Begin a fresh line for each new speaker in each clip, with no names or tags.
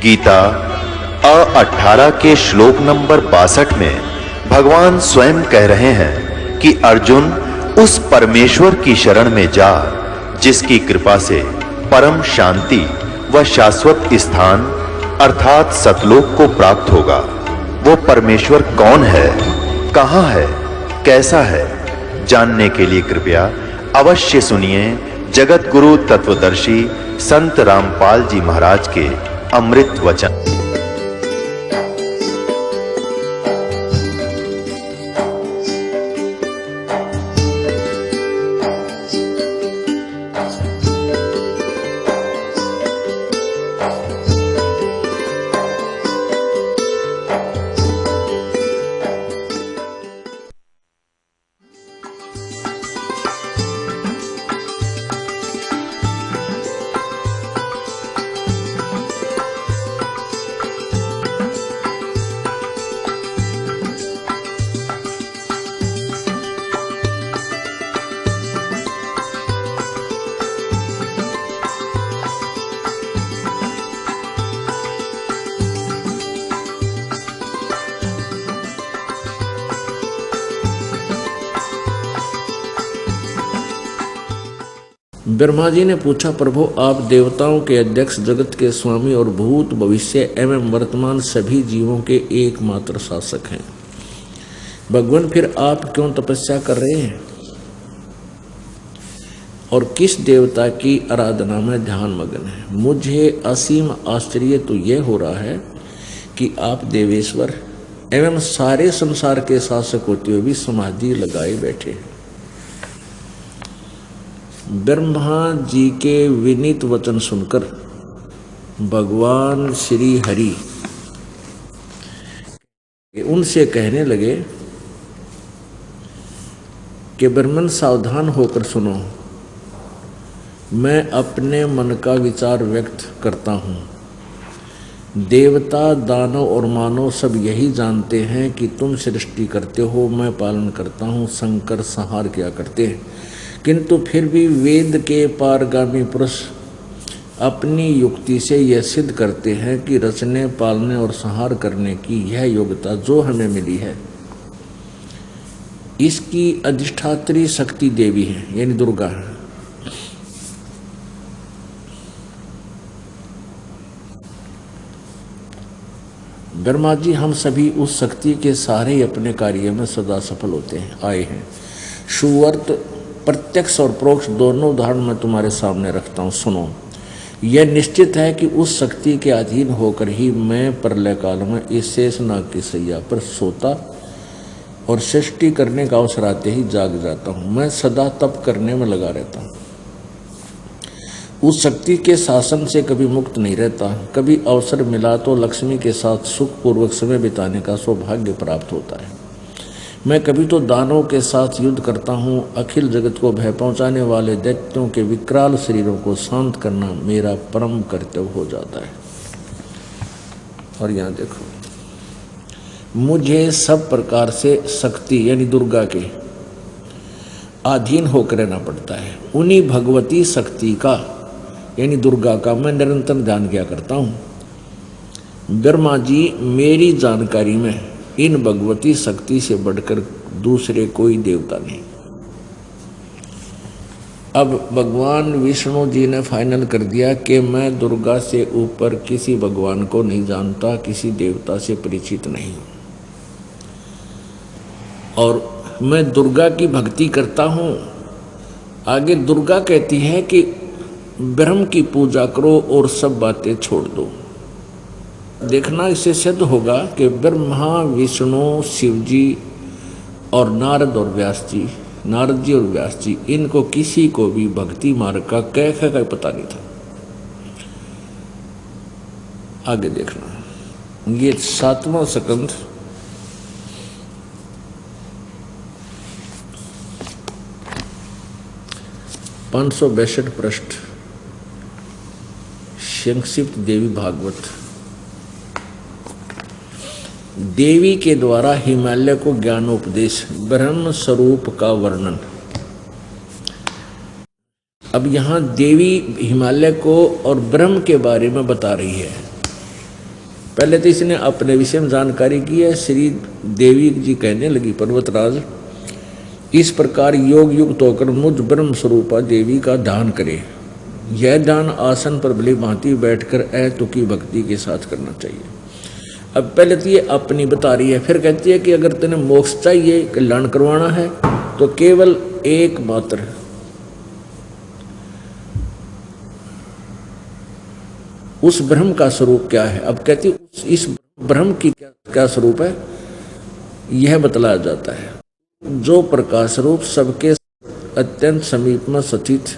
गीता 18 के श्लोक नंबर 62 में भगवान स्वयं कह रहे हैं कि अर्जुन उस परमेश्वर की शरण में जा जिसकी कृपा से परम शांति व शाश्वत स्थान अर्थात सतलोक को प्राप्त होगा। वो परमेश्वर कौन है, कहां है, कैसा है, जानने के लिए कृपया अवश्य सुनिए जगत गुरु तत्वदर्शी संत रामपाल जी महाराज के अमृत वचन।
ब्रह्मा जी ने पूछा, प्रभु आप देवताओं के अध्यक्ष, जगत के स्वामी और भूत भविष्य एवं वर्तमान सभी जीवों के एकमात्र शासक हैं। भगवान फिर आप क्यों तपस्या कर रहे हैं और किस देवता की आराधना में ध्यान मग्न है? मुझे असीम आश्चर्य तो यह हो रहा है कि आप देवेश्वर एवं सारे संसार के शासक होते हुए भी समाधि लगाए बैठे हैं। ब्रह्मा जी के विनीत वचन सुनकर भगवान श्री हरि उनसे कहने लगे कि ब्रह्मन सावधान होकर सुनो, मैं अपने मन का विचार व्यक्त करता हूँ। देवता, दानव और मानव सब यही जानते हैं कि तुम सृष्टि करते हो, मैं पालन करता हूँ, संकर संहार किया करते हैं, किंतु फिर भी वेद के पारगामी पुरुष अपनी युक्ति से यह सिद्ध करते हैं कि रचने, पालने और संहार करने की यह योग्यता जो हमें मिली है इसकी अधिष्ठात्री शक्ति देवी है, यानी दुर्गा है। ब्रह्मा जी, हम सभी उस शक्ति के सारे अपने कार्य में सदा सफल होते हैं आए हैं। सुवर्त प्रत्यक्ष और परोक्ष दोनों उदाहरण मैं तुम्हारे सामने रखता हूँ, सुनो। यह निश्चित है कि उस शक्ति के अधीन होकर ही मैं प्रलय काल में इस शेषनाग की सैया पर सोता और सृष्टि करने का अवसर आते ही जाग जाता हूँ। मैं सदा तप करने में लगा रहता हूँ, उस शक्ति के शासन से कभी मुक्त नहीं रहता। कभी अवसर मिला तो लक्ष्मी के साथ सुखपूर्वक समय बिताने का सौभाग्य प्राप्त होता है। मैं कभी तो दानवों के साथ युद्ध करता हूँ। अखिल जगत को भय पहुँचाने वाले दैत्यों के विकराल शरीरों को शांत करना मेरा परम कर्तव्य हो जाता है। और यहाँ देखो, मुझे सब प्रकार से शक्ति यानी दुर्गा के अधीन होकर रहना पड़ता है। उन्हीं भगवती शक्ति का यानी दुर्गा का मैं निरंतर ध्यान किया करता हूँ। ब्रह्मा जी, मेरी जानकारी में इन भगवती शक्ति से बढ़कर दूसरे कोई देवता नहीं। अब भगवान विष्णु जी ने फाइनल कर दिया कि मैं दुर्गा से ऊपर किसी भगवान को नहीं जानता, किसी देवता से परिचित नहीं हूं, और मैं दुर्गा की भक्ति करता हूं। आगे दुर्गा कहती है कि ब्रह्म की पूजा करो और सब बातें छोड़ दो। देखना, इससे सिद्ध होगा कि ब्रह्मा, विष्णु, शिव जी और नारद और व्यास जी, नारद जी और व्यास जी, इनको किसी को भी भक्ति मार्ग का कैसे का पता नहीं था। आगे देखना, ये 7वां स्कंध 562 पृष्ठ, संक्षिप्त देवी भागवत। देवी के द्वारा हिमालय को ज्ञानोपदेश, ब्रह्म स्वरूप का वर्णन। अब यहाँ देवी हिमालय को और ब्रह्म के बारे में बता रही है। पहले तो इसने अपने विषय में जानकारी की है। श्री देवी जी कहने लगी, पर्वतराज इस प्रकार योग युक्त होकर मुझ ब्रह्म स्वरूपा देवी का ध्यान करे। यह ध्यान आसन पर भली भांति बैठकर अतुकी भक्ति के साथ करना चाहिए। अब पहले तो ये अपनी बता रही है, फिर कहती है कि अगर तेने मोक्ष चाहिए, कल्याण करवाना है, तो केवल एकमात्र उस ब्रह्म का स्वरूप क्या है। अब कहती इस ब्रह्म की क्या स्वरूप है, यह बतलाया जाता है। जो प्रकाश रूप सबके अत्यंत समीप में स्थित,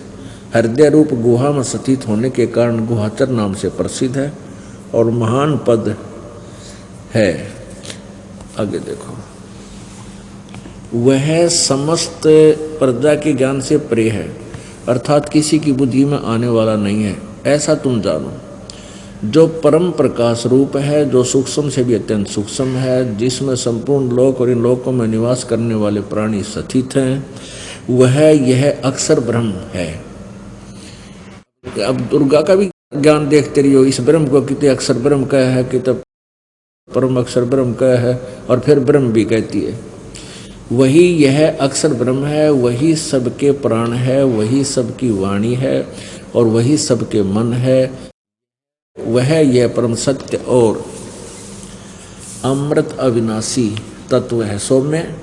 हृदय रूप गुहा में स्थित होने के कारण गुहाचर नाम से प्रसिद्ध है और महान पद है। आगे देखो, वह समस्त प्रजा के ज्ञान से परे है, अर्थात किसी की बुद्धि में आने वाला नहीं है, ऐसा तुम जानो। जो परम प्रकाश रूप है, जो सूक्ष्म से भी अत्यंत सूक्ष्म है, जिसमें संपूर्ण लोक और इन लोकों में निवास करने वाले प्राणी स्थित हैं, वह यह अक्षर ब्रह्म है। अब दुर्गा का भी ज्ञान देखते रहियो, इस ब्रह्म को कितने अक्षर ब्रह्म का है, कितने परम अक्षर ब्रह्म का है, और फिर ब्रह्म भी कहती है। वही यह अक्षर ब्रह्म है, वही सबके प्राण है, वही सबकी वाणी है और वही सबके मन है। वह यह परम सत्य और अमृत अविनाशी तत्व है। सौम्य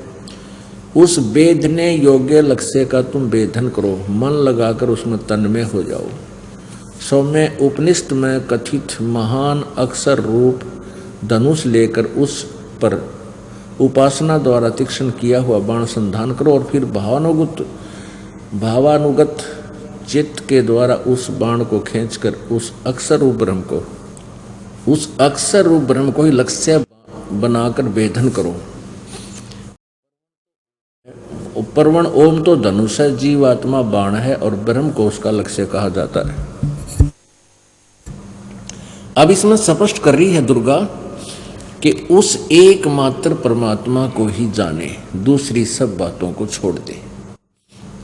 उस वेदने योग्य लक्ष्य का तुम वेदन करो, मन लगाकर उसमें तन्मय हो जाओ। सौम्य उपनिषद में कथित महान अक्षर रूप धनुष लेकर उस पर उपासना द्वारा तीक्ष्ण किया हुआ बाण संधान करो और फिर भावानुगत चित्त के द्वारा उस बाण को खींचकर उस अक्षर रूप ब्रह्म को ही लक्ष्य बनाकर वेधन करो। परवण ओम तो धनुष है, जीवात्मा बाण है और ब्रह्म को उसका लक्ष्य कहा जाता है। अब इसमें स्पष्ट कर रही है दुर्गा कि उस एकमात्र परमात्मा को ही जाने, दूसरी सब बातों को छोड़ दे।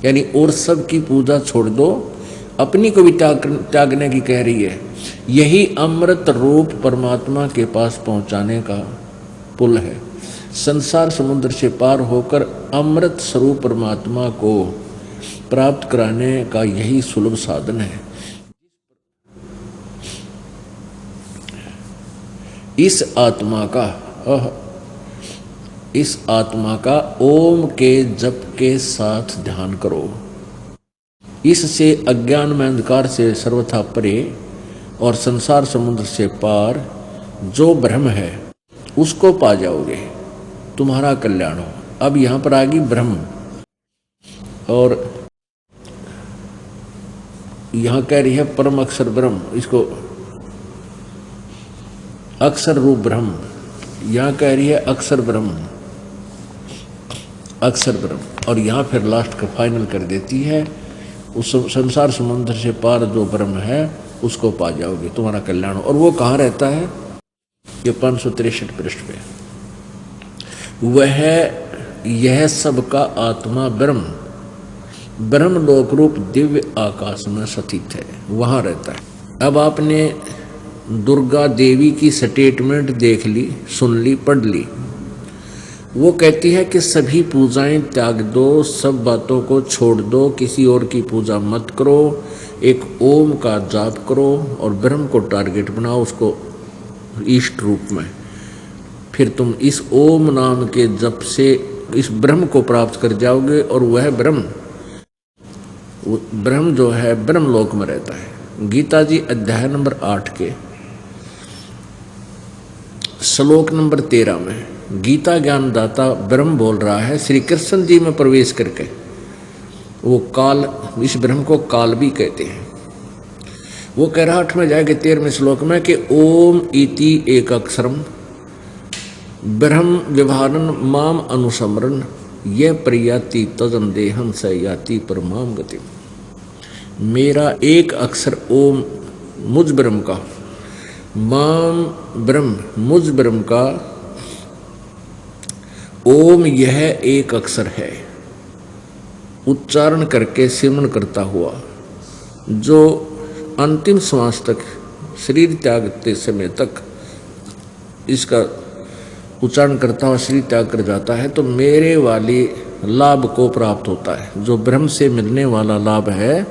यानी और सब की पूजा छोड़ दो, अपनी को भी त्यागने की कह रही है। यही अमृत रूप परमात्मा के पास पहुंचाने का पुल है। संसार समुद्र से पार होकर अमृत स्वरूप परमात्मा को प्राप्त कराने का यही सुलभ साधन है। इस आत्मा का ओम के जप के साथ ध्यान करो। इससे अज्ञान में अंधकार से सर्वथा परे और संसार समुद्र से पार जो ब्रह्म है उसको पा जाओगे, तुम्हारा कल्याण हो। अब यहां पर आ गई ब्रह्म, और यहां कह रही है परम अक्षर ब्रह्म, इसको अक्षर रूप ब्रह्म, यहां कह रही है अक्षर ब्रह्म, और यहां फिर लास्ट का फाइनल कर देती है, उस संसार समुद्र से पार जो ब्रह्म है उसको पा जाओगे, तुम्हारा कल्याण हो। और वो कहाँ रहता है, ये 563 पृष्ठ पे। वह यह सबका आत्मा ब्रह्म लोक रूप दिव्य आकाश में स्थित है, वहां रहता है। अब आपने दुर्गा देवी की स्टेटमेंट देख ली, सुन ली, पढ़ ली। वो कहती है कि सभी पूजाएं त्याग दो, सब बातों को छोड़ दो, किसी और की पूजा मत करो, एक ओम का जाप करो और ब्रह्म को टारगेट बनाओ, उसको इष्ट रूप में। फिर तुम इस ओम नाम के जप से इस ब्रह्म को प्राप्त कर जाओगे, और वह ब्रह्म जो है ब्रह्म लोक में रहता है। गीता जी अध्याय नंबर 8 के श्लोक नंबर 13 में गीता ज्ञानदाता ब्रह्म बोल रहा है, श्री कृष्ण जी में प्रवेश करके। वो काल, इस ब्रह्म को काल भी कहते हैं। वो कह रहा 8 में जाएगा 13वें श्लोक में कि ओम इति एक अक्षरम ब्रह्म व्यवहारन माम अनुसमरन ये प्रयाति तजन देहम स याति परमाम गति। मेरा एक अक्षर ओम मुझ ब्रह्म का, माम ब्रह्म मुझ ब्रह्म का, ओम यह एक अक्षर है, उच्चारण करके सिमरन करता हुआ जो अंतिम श्वास तक, शरीर त्यागते समय तक इसका उच्चारण करता हुआ शरीर त्याग कर जाता है तो मेरे वाले लाभ को प्राप्त होता है, जो ब्रह्म से मिलने वाला लाभ है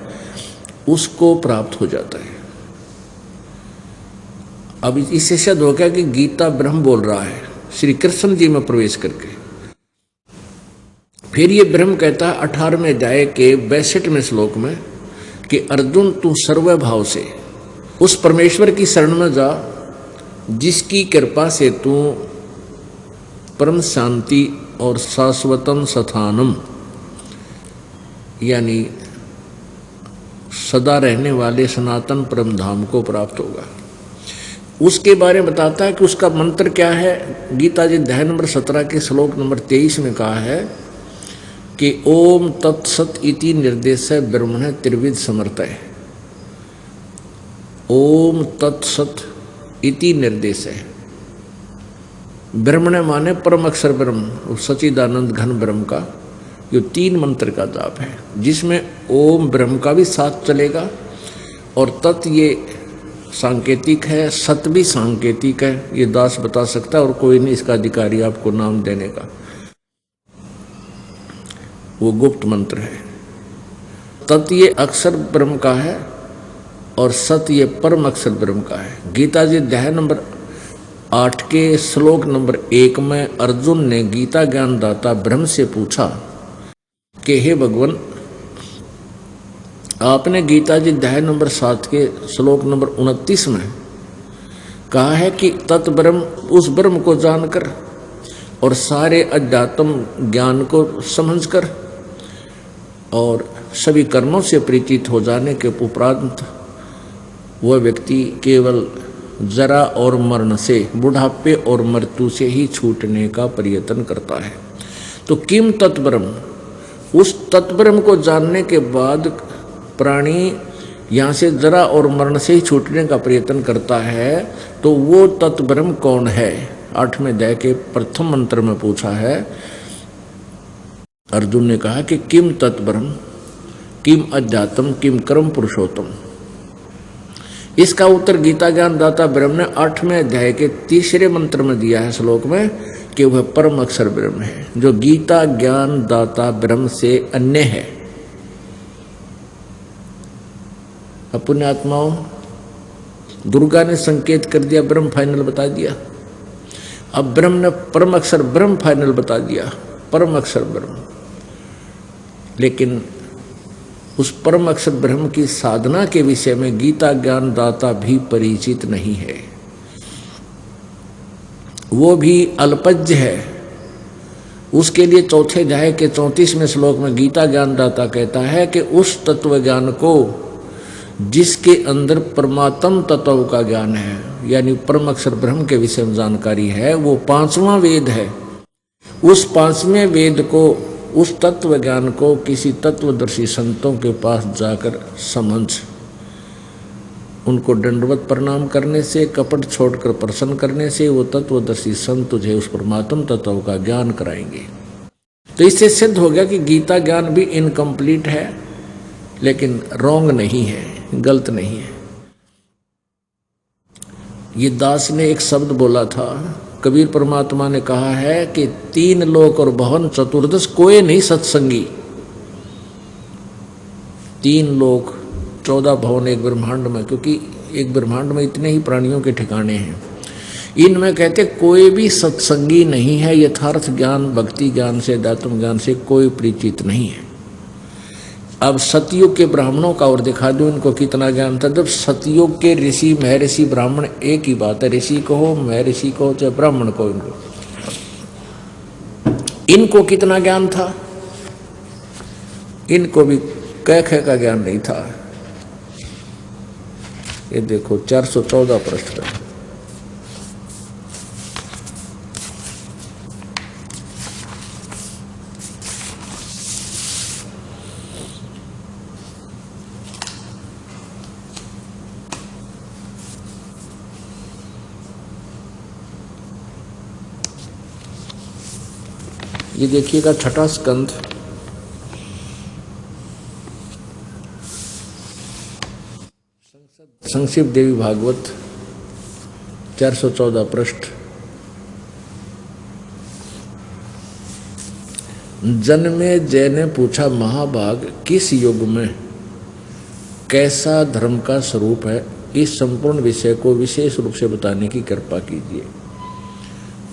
उसको प्राप्त हो जाता है। अब इससे सिद्ध हो गया कि गीता ब्रह्म बोल रहा है श्री कृष्ण जी में प्रवेश करके। फिर ये ब्रह्म कहता है 18वें अध्याय के 62वें श्लोक में कि अर्जुन तू सर्वभाव से उस परमेश्वर की शरण में जा जिसकी कृपा से तू परम शांति और शाश्वतम स्थानम यानी सदा रहने वाले सनातन परम धाम को प्राप्त होगा। उसके बारे में बताता है कि उसका मंत्र क्या है। गीता जी अध्याय नंबर 17 के श्लोक नंबर 23 में कहा है कि ओम तत्सत इति निर्देश ब्रह्मण त्रिविध समर्थय। ओम तत्सत इति निर्देश है। ब्रह्मण माने परम अक्षर ब्रह्म, सच्चिदानंद घन ब्रह्म का जो 3 मंत्र का जाप है, जिसमें ओम ब्रह्म का भी साथ चलेगा और तत् ये सांकेतिक है, सत भी सांकेतिक है। ये दास बता सकता है और कोई नहीं इसका अधिकारी आपको नाम देने का, वो गुप्त मंत्र है। तत् ये अक्षर ब्रह्म का है और सत ये परम अक्षर ब्रह्म का है। गीता जी अध्याय नंबर 8 के श्लोक नंबर 1 में अर्जुन ने गीता ज्ञान दाता ब्रह्म से पूछा कि हे भगवान, आपने गीता जी अध्याय नंबर 7 के श्लोक नंबर 29 में कहा है कि तत् ब्रह्म उस ब्रह्म को जानकर और सारे अध्यात्म ज्ञान को समझकर और सभी कर्मों से परिचित हो जाने के उपरांत वह व्यक्ति केवल जरा और मरण से, बुढ़ापे और मृत्यु से ही छूटने का प्रयत्न करता है। तो किम तत्ब्रह्म, उस तत्ब्रह्म को जानने के बाद प्राणी यहाँ से जरा और मरण से ही छूटने का प्रयत्न करता है, तो वो तत्ब्रह्म कौन है? 8वें अध्याय के प्रथम मंत्र में पूछा है। अर्जुन ने कहा कि किम तत्ब्रह्म, किम अध्यात्म, किम कर्म पुरुषोत्तम। इसका उत्तर गीता ज्ञान दाता ब्रह्म ने 8वें अध्याय के 3रे मंत्र में दिया है श्लोक में कि वह परम अक्षर ब्रह्म है, जो गीता ज्ञान दाता ब्रह्म से अन्य है। पुण्य आत्माओं, दुर्गा ने संकेत कर दिया, ब्रह्म फाइनल बता दिया। अब ब्रह्म ने परम अक्षर ब्रह्म फाइनल बता दिया, परम अक्षर ब्रह्म। लेकिन उस परम अक्षर ब्रह्म की साधना के विषय में गीता ज्ञान दाता भी परिचित नहीं है, वो भी अल्पज्ञ है। उसके लिए 4थे अध्याय के 34वें श्लोक में गीता ज्ञान दाता कहता है कि उस तत्व ज्ञान को जिसके अंदर परमात्म तत्व का ज्ञान है, यानी परम अक्षर ब्रह्म के विषय में जानकारी है, वो 5वां वेद है। उस 5वें वेद को, उस तत्व ज्ञान को किसी तत्वदर्शी संतों के पास जाकर समझ, उनको दंडवत प्रणाम करने से, कपट छोड़कर प्रसन्न करने से वो तत्वदर्शी संत तुझे उस परमात्म तत्व का ज्ञान कराएंगे। तो इससे सिद्ध हो गया कि गीता ज्ञान भी इनकम्प्लीट है, लेकिन रॉन्ग नहीं है, गलत नहीं है। ये दास ने एक शब्द बोला था, कबीर परमात्मा ने कहा है कि 3 लोक और भवन चतुर्दश कोई नहीं सत्संगी। 3 लोक 14 भवन एक ब्रह्मांड में, क्योंकि एक ब्रह्मांड में इतने ही प्राणियों के ठिकाने हैं। इनमें कहते कोई भी सत्संगी नहीं है, यथार्थ ज्ञान भक्ति ज्ञान से, अध्यात्म ज्ञान से कोई परिचित नहीं है। अब सतयुग के ब्राह्मणों का और दिखा दूं इनको कितना ज्ञान था। जब सतयुग के ऋषि महर्षि ब्राह्मण एक ही बात है, ऋषि कहो महर्षि कहो चाहे ब्राह्मण कहो, इनको कितना ज्ञान था। इनको भी कह का ज्ञान नहीं था। ये देखो 414 पृष्ठ पर ये देखिएगा 6ठा स्कंध, संक्षिप्त देवी भागवत 414 पृष्ठ। जन्मेजय ने पूछा, महाभाग किस युग में कैसा धर्म का स्वरूप है, इस संपूर्ण विषय को विशेष रूप से बताने की कृपा कीजिए।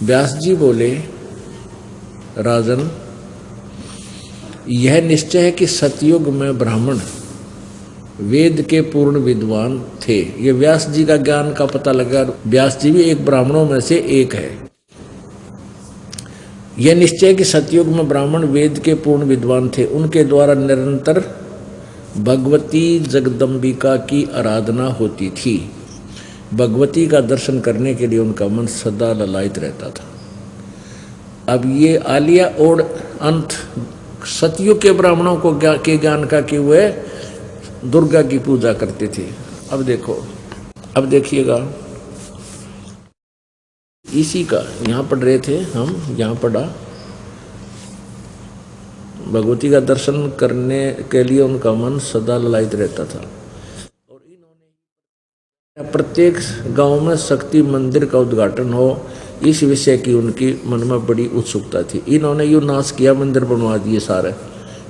व्यास जी बोले, राजन, यह निश्चय है कि सतयुग में ब्राह्मण वेद के पूर्ण विद्वान थे। ये व्यास जी का ज्ञान का पता लगा। व्यास जी भी एक ब्राह्मणों में से एक है। यह निश्चय कि सतयुग में ब्राह्मण वेद के पूर्ण विद्वान थे। उनके द्वारा निरंतर भगवती जगदम्बिका की आराधना होती थी। भगवती का दर्शन करने के लिए उनका मन सदा ललायित रहता था। अब ये आलिया और अंत सतयुग के ब्राह्मणों को के ज्ञान का कि वे दुर्गा की पूजा करते थे। अब देखो, अब देखिएगा, इसी का यहाँ पढ़ रहे थे हम, यहाँ पढ़ा भगवती का दर्शन करने के लिए उनका मन सदा ललायित रहता था। और इन्होंने प्रत्येक गांव में शक्ति मंदिर का उद्घाटन हो, इस विषय की उनकी मन में बड़ी उत्सुकता थी। इन्होंने यूँ नाश किया, मंदिर बनवा दिए सारे।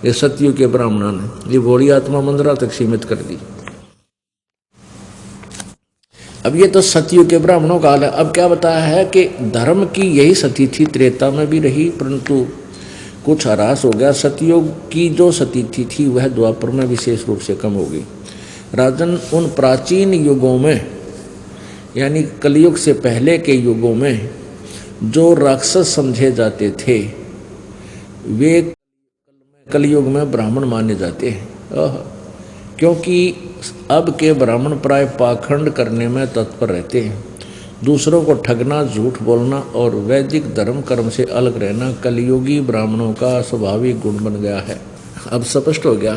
ये सतयुग के ब्राह्मणों ने ये भोली आत्मा मंदिरों तक सीमित कर दी। अब ये तो सतयुग के ब्राह्मणों का हाल है। अब क्या बताया है कि धर्म की यही सती थी, त्रेता में भी रही, परंतु कुछ ह्रास हो गया। सतयुग की जो सती थी वह द्वापर में विशेष रूप से कम हो गई। राजन, उन प्राचीन युगों में यानी कलयुग से पहले के युगों में जो राक्षस समझे जाते थे वे कलयुग में ब्राह्मण माने जाते हैं। क्योंकि अब के ब्राह्मण प्राय पाखंड करने में तत्पर रहते हैं। दूसरों को ठगना, झूठ बोलना और वैदिक धर्म कर्म से अलग रहना कलयुगी ब्राह्मणों का स्वाभाविक गुण बन गया है। अब स्पष्ट हो गया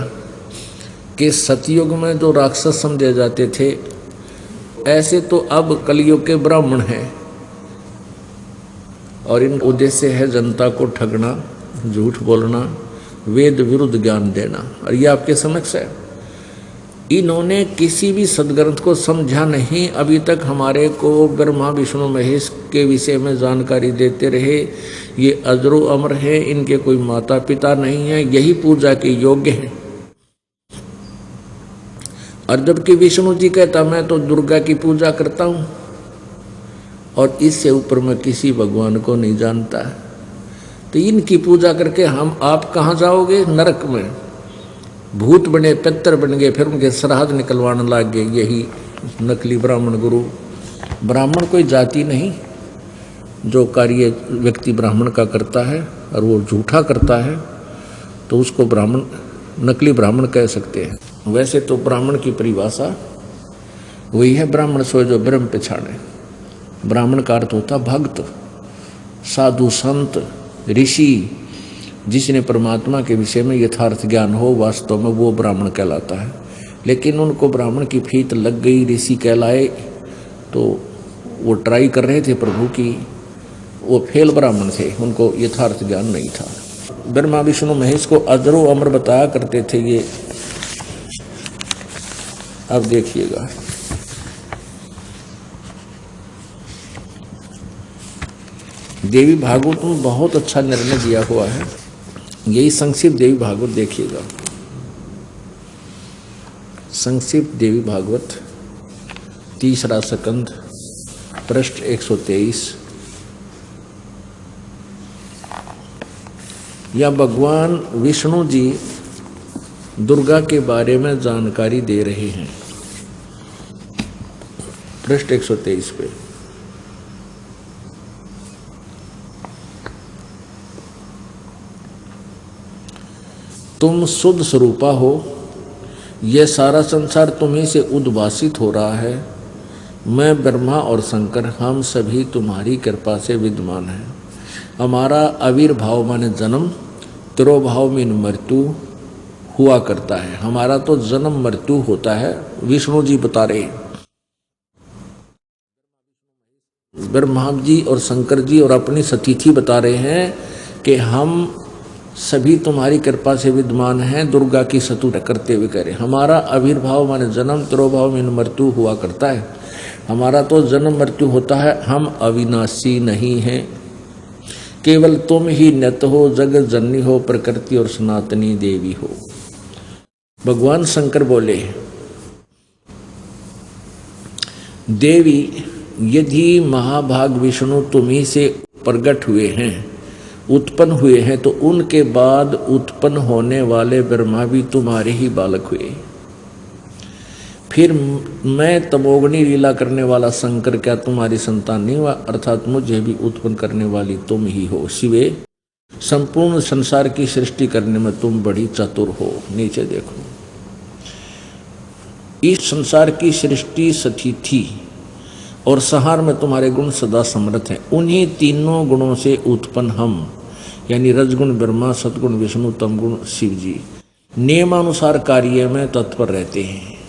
कि सतयुग में जो राक्षस समझे जाते थे ऐसे तो अब कलयुग के ब्राह्मण हैं और इन उद्देश्य है जनता को ठगना, झूठ बोलना, वेद विरुद्ध ज्ञान देना। और ये आपके समक्ष है। इन्होंने किसी भी सदग्रंथ को समझा नहीं। अभी तक हमारे को ब्रह्मा विष्णु महेश के विषय में जानकारी देते रहे। ये अजरो अमर है, इनके कोई माता पिता नहीं है, यही पूजा के योग्य हैं। और जबकि विष्णु जी कहता मैं तो दुर्गा की पूजा करता हूँ और इससे ऊपर मैं किसी भगवान को नहीं जानता, तो इनकी पूजा करके आप कहाँ जाओगे? नरक में। भूत बने, पितर बन गए, फिर उनके श्राद्ध निकलवाने लग गए यही नकली ब्राह्मण गुरु। ब्राह्मण कोई जाति नहीं, जो कार्य व्यक्ति ब्राह्मण का करता है और वो झूठा करता है तो उसको ब्राह्मण, नकली ब्राह्मण कह सकते हैं। वैसे तो ब्राह्मण की परिभाषा वही है, ब्राह्मण सो जो ब्रह्म पछाड़े। ब्राह्मण का अर्थ होता भक्त, साधु, संत, ऋषि, जिसने परमात्मा के विषय में यथार्थ ज्ञान हो, वास्तव में वो ब्राह्मण कहलाता है। लेकिन उनको ब्राह्मण की फीत लग गई, ऋषि कहलाए, तो वो ट्राई कर रहे थे प्रभु की, वो फेल ब्राह्मण थे, उनको यथार्थ ज्ञान नहीं था। ब्रह्मा विष्णु महेश को अजरो अमर बताया करते थे ये। अब देखिएगा, देवी भागवत में बहुत अच्छा निर्णय दिया हुआ है। यही संक्षिप्त देवी भागवत देखिएगा। संक्षिप्त देवी भागवत 3रा स्कंध, पृष्ठ 123। या भगवान विष्णु जी दुर्गा के बारे में जानकारी दे रहे हैं। पृष्ठ 123 पे तुम शुद्ध स्वरूपा हो, यह सारा संसार तुम्ही से उद्भासित हो रहा है। मैं ब्रह्मा और शंकर हम सभी तुम्हारी कृपा से विद्यमान हैं। हमारा आविर्भाव माने जन्म, तिरोभाव में मृत्यु हुआ करता है। हमारा तो जन्म मृत्यु होता है, विष्णु जी बता रहे। ब्रह्मा जी और शंकर जी और अपनी सतीथि बता रहे हैं कि हम सभी तुम्हारी कृपा से विद्यमान हैं। दुर्गा की स्तुति करते हुए कह रहे हमारा आविर्भाव माने जन्म, तिरोभाव में मृत्यु हुआ करता है। हमारा तो जन्म मृत्यु होता है, हम अविनाशी नहीं हैं। केवल तुम ही नित हो, जगत जननी हो, प्रकृति और सनातनी देवी हो। भगवान शंकर बोले, देवी यदि महाभाग विष्णु तुम्ही से प्रकट हुए हैं, उत्पन्न हुए हैं, तो उनके बाद उत्पन्न होने वाले ब्रह्मा भी तुम्हारे ही बालक हुए। फिर मैं तमोगुणी लीला करने वाला शंकर क्या तुम्हारी संतान नहीं हुआ? अर्थात मुझे भी उत्पन्न करने वाली तुम ही हो। शिवे, संपूर्ण संसार की सृष्टि करने में तुम बड़ी चतुर हो। नीचे देखो, इस संसार की सृष्टि सती थी और संहार में तुम्हारे गुण सदा समर्थ हैं। उन्हीं तीनों गुणों से उत्पन्न हम, यानी रजगुण ब्रह्मा, सतगुण विष्णु, तमगुण शिव जी, नियमानुसार कार्य में तत्पर रहते हैं।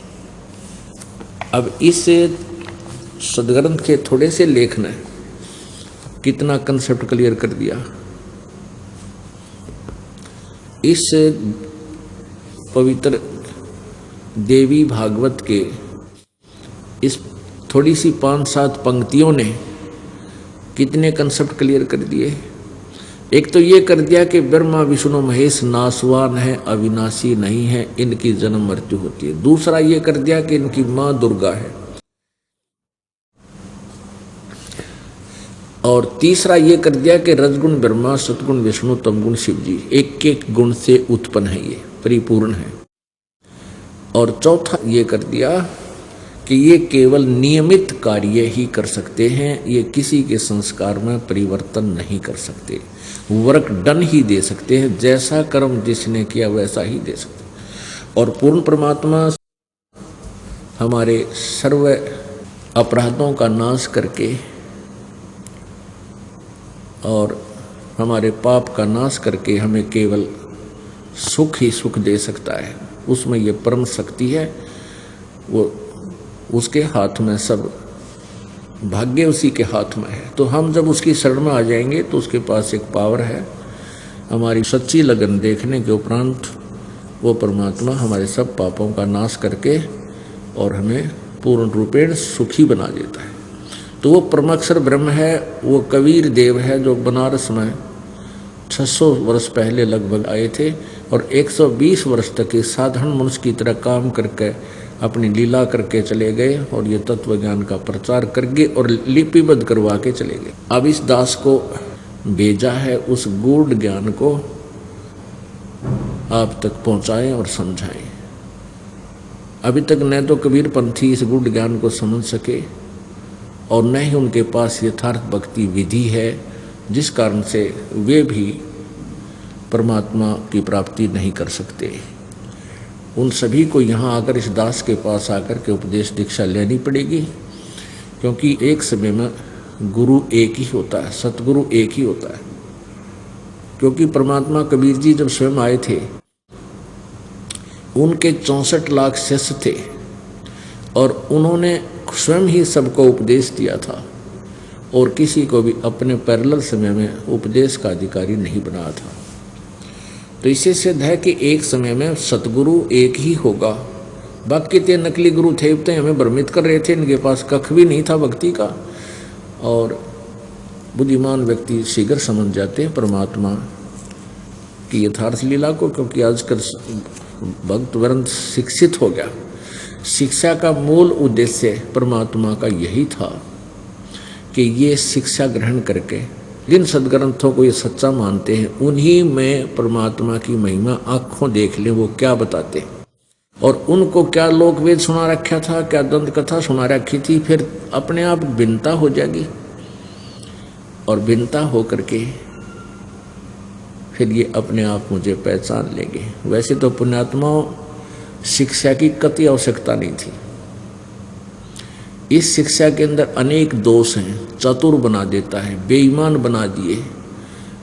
अब इस सदग्रंथ के थोड़े से लेख ने कितना कंसेप्ट क्लियर कर दिया। इस पवित्र देवी भागवत के इस थोड़ी सी 5-7 पंक्तियों ने कितने कंसेप्ट क्लियर कर दिए। एक तो ये कर दिया कि ब्रह्मा विष्णु महेश नासवान है, अविनाशी नहीं है, इनकी जन्म मृत्यु होती है। दूसरा ये कर दिया कि इनकी मां दुर्गा है। और तीसरा ये कर दिया कि रजगुण ब्रह्मा, सतगुण विष्णु, तमगुण शिव जी, एक एक गुण से उत्पन्न है, ये परिपूर्ण है। और चौथा ये कर दिया कि ये केवल नियमित कार्य ही कर सकते हैं, ये किसी के संस्कार में परिवर्तन नहीं कर सकते, वर्क डन ही दे सकते हैं, जैसा कर्म जिसने किया वैसा ही दे सकते हैं। और पूर्ण परमात्मा हमारे सर्व अपराधों का नाश करके और हमारे पाप का नाश करके हमें केवल सुख ही सुख दे सकता है। उसमें ये परम शक्ति है, वो उसके हाथ में, सब भाग्य उसी के हाथ में है। तो हम जब उसकी शरण में आ जाएंगे तो उसके पास एक पावर है। हमारी सच्ची लगन देखने के उपरांत वो परमात्मा हमारे सब पापों का नाश करके और हमें पूर्ण रूपेण सुखी बना देता है। तो वो परमाक्षर ब्रह्म है, वो कबीर देव है जो बनारस में 600 वर्ष पहले लगभग आए थे और 120 वर्ष तक इस साधारण मनुष्य की तरह काम करके अपनी लीला करके चले गए और ये तत्व ज्ञान का प्रचार करके और लिपिबद्ध करवा के चले गए। अब इस दास को भेजा है उस गूढ़ ज्ञान को आप तक पहुंचाएं और समझाएं। अभी तक न तो कबीर पंथी इस गूढ़ ज्ञान को समझ सके और न ही उनके पास यथार्थ भक्ति विधि है, जिस कारण से वे भी परमात्मा की प्राप्ति नहीं कर सकते। उन सभी को यहाँ आकर इस दास के पास आकर के उपदेश दीक्षा लेनी पड़ेगी, क्योंकि एक समय में गुरु एक ही होता है, सतगुरु एक ही होता है। क्योंकि परमात्मा कबीर जी जब स्वयं आए थे उनके 64 लाख शिष्य थे और उन्होंने स्वयं ही सबको उपदेश दिया था और किसी को भी अपने पैरेलल समय में उपदेश का अधिकारी नहीं बनाया था। तो इससे सिद्ध है कि एक समय में सतगुरु एक ही होगा। बाकी ते नकली गुरु थे, तो हमें भ्रमित कर रहे थे, इनके पास कख भी नहीं था भक्ति का। और बुद्धिमान व्यक्ति शीघ्र समझ जाते हैं परमात्मा की यथार्थ लीला को, क्योंकि आजकल भक्त वृंद शिक्षित हो गया। शिक्षा का मूल उद्देश्य परमात्मा का यही था कि ये शिक्षा ग्रहण करके जिन सदग्रंथों को ये सच्चा मानते हैं उन्हीं में परमात्मा की महिमा आंखों देख ले वो क्या बताते हैं। और उनको क्या लोकवेद सुना रखा था, क्या दंत कथा सुना रखी थी, फिर अपने आप भिन्नता हो जाएगी और भिन्नता हो करके फिर ये अपने आप मुझे पहचान लेंगे। वैसे तो पुण्यात्माओं शिक्षा की कतई आवश्यकता नहीं थी। इस शिक्षा के अंदर अनेक दोष हैं, चतुर बना देता है, बेईमान बना दिए,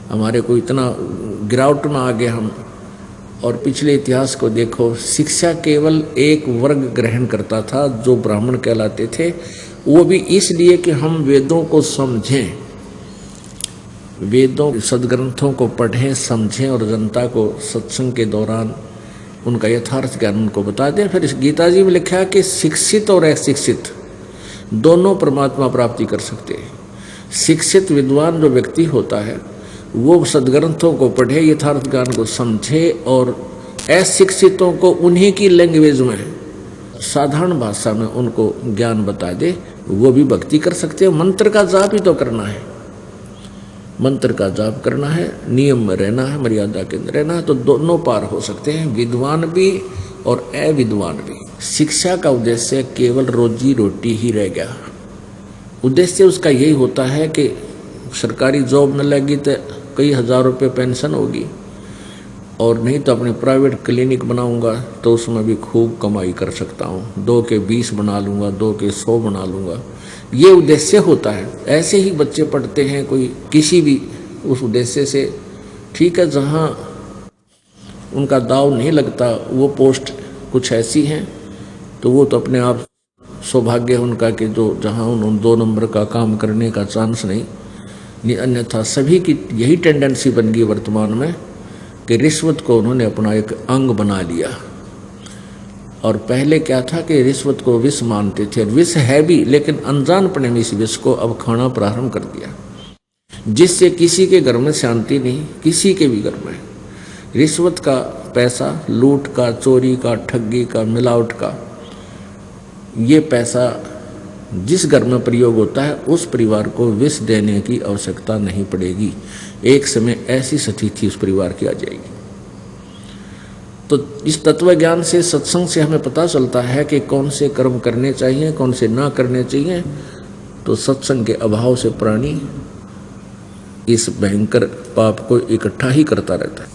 हमारे को इतना गिरावट में आ गए हम। और पिछले इतिहास को देखो, शिक्षा केवल एक वर्ग ग्रहण करता था जो ब्राह्मण कहलाते थे, वो भी इसलिए कि हम वेदों को समझें, वेदों सदग्रंथों को पढ़ें समझें और जनता को सत्संग के दौरान उनका यथार्थ ज्ञान उनको बता दें। फिर इस गीता जी में लिखा है कि शिक्षित और अशिक्षित दोनों परमात्मा प्राप्ति कर सकते हैं। शिक्षित विद्वान जो व्यक्ति होता है वो सदग्रंथों को पढ़े, यथार्थ ज्ञान को समझे और अशिक्षितों को उन्हीं की लैंग्वेज में, साधारण भाषा में उनको ज्ञान बता दे, वो भी भक्ति कर सकते हैं। मंत्र का जाप ही तो करना है, मंत्र का जाप करना है, नियम में रहना है, मर्यादा के अंदर रहना है, तो दोनों पार हो सकते हैं, विद्वान भी और अविद्वान भी। शिक्षा का उद्देश्य केवल रोजी रोटी ही रह गया। उद्देश्य उसका यही होता है कि सरकारी जॉब में लगी तो कई हजार रुपये पेंशन होगी, और नहीं तो अपने प्राइवेट क्लिनिक बनाऊंगा तो उसमें भी खूब कमाई कर सकता हूँ, 2 के 20 बना लूँगा, 2 के 100 बना लूँगा, ये उद्देश्य होता है। ऐसे ही बच्चे पढ़ते हैं कोई किसी भी उस उद्देश्य से, ठीक है, जहाँ उनका दाव नहीं लगता, वो पोस्ट कुछ ऐसी हैं तो वो तो अपने आप सौभाग्य है उनका कि जो जहाँ उन्होंने 2 नंबर का काम करने का चांस नहीं, अन्यथा सभी की यही टेंडेंसी बन गई वर्तमान में कि रिश्वत को उन्होंने अपना एक अंग बना लिया। और पहले क्या था कि रिश्वत को विष मानते थे, और विष है भी, लेकिन अनजानपने में इस विष को अब खाना प्रारंभ कर दिया, जिससे किसी के घर में शांति नहीं, किसी के भी घर में। रिश्वत का पैसा, लूट का, चोरी का, ठगी का, मिलावट का, ये पैसा जिस घर में प्रयोग होता है उस परिवार को विष देने की आवश्यकता नहीं पड़ेगी। एक समय ऐसी स्थिति उस परिवार की आ जाएगी। तो इस तत्व ज्ञान से, सत्संग से हमें पता चलता है कि कौन से कर्म करने चाहिए, कौन से ना करने चाहिए। तो सत्संग के अभाव से प्राणी इस भयंकर पाप को इकट्ठा ही करता रहता है।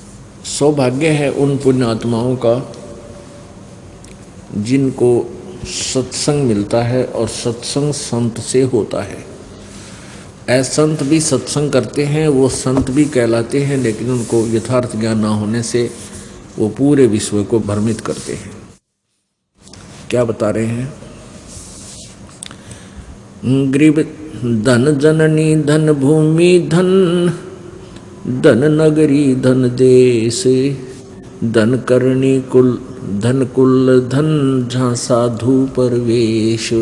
सौभाग्य है उन पुण्य आत्माओं का जिनको सत्संग मिलता है और सत्संग संत से होता है। असंत भी सत्संग करते हैं, वो संत भी कहलाते हैं, लेकिन उनको यथार्थ ज्ञान ना होने से वो पूरे विश्व को भ्रमित करते हैं। क्या बता रहे हैं? ग्रीब धन जननी धन भूमि धन, धन नगरी धन देश, धन करणी कुल धन कुल धन, जहाँ साधु परवेश।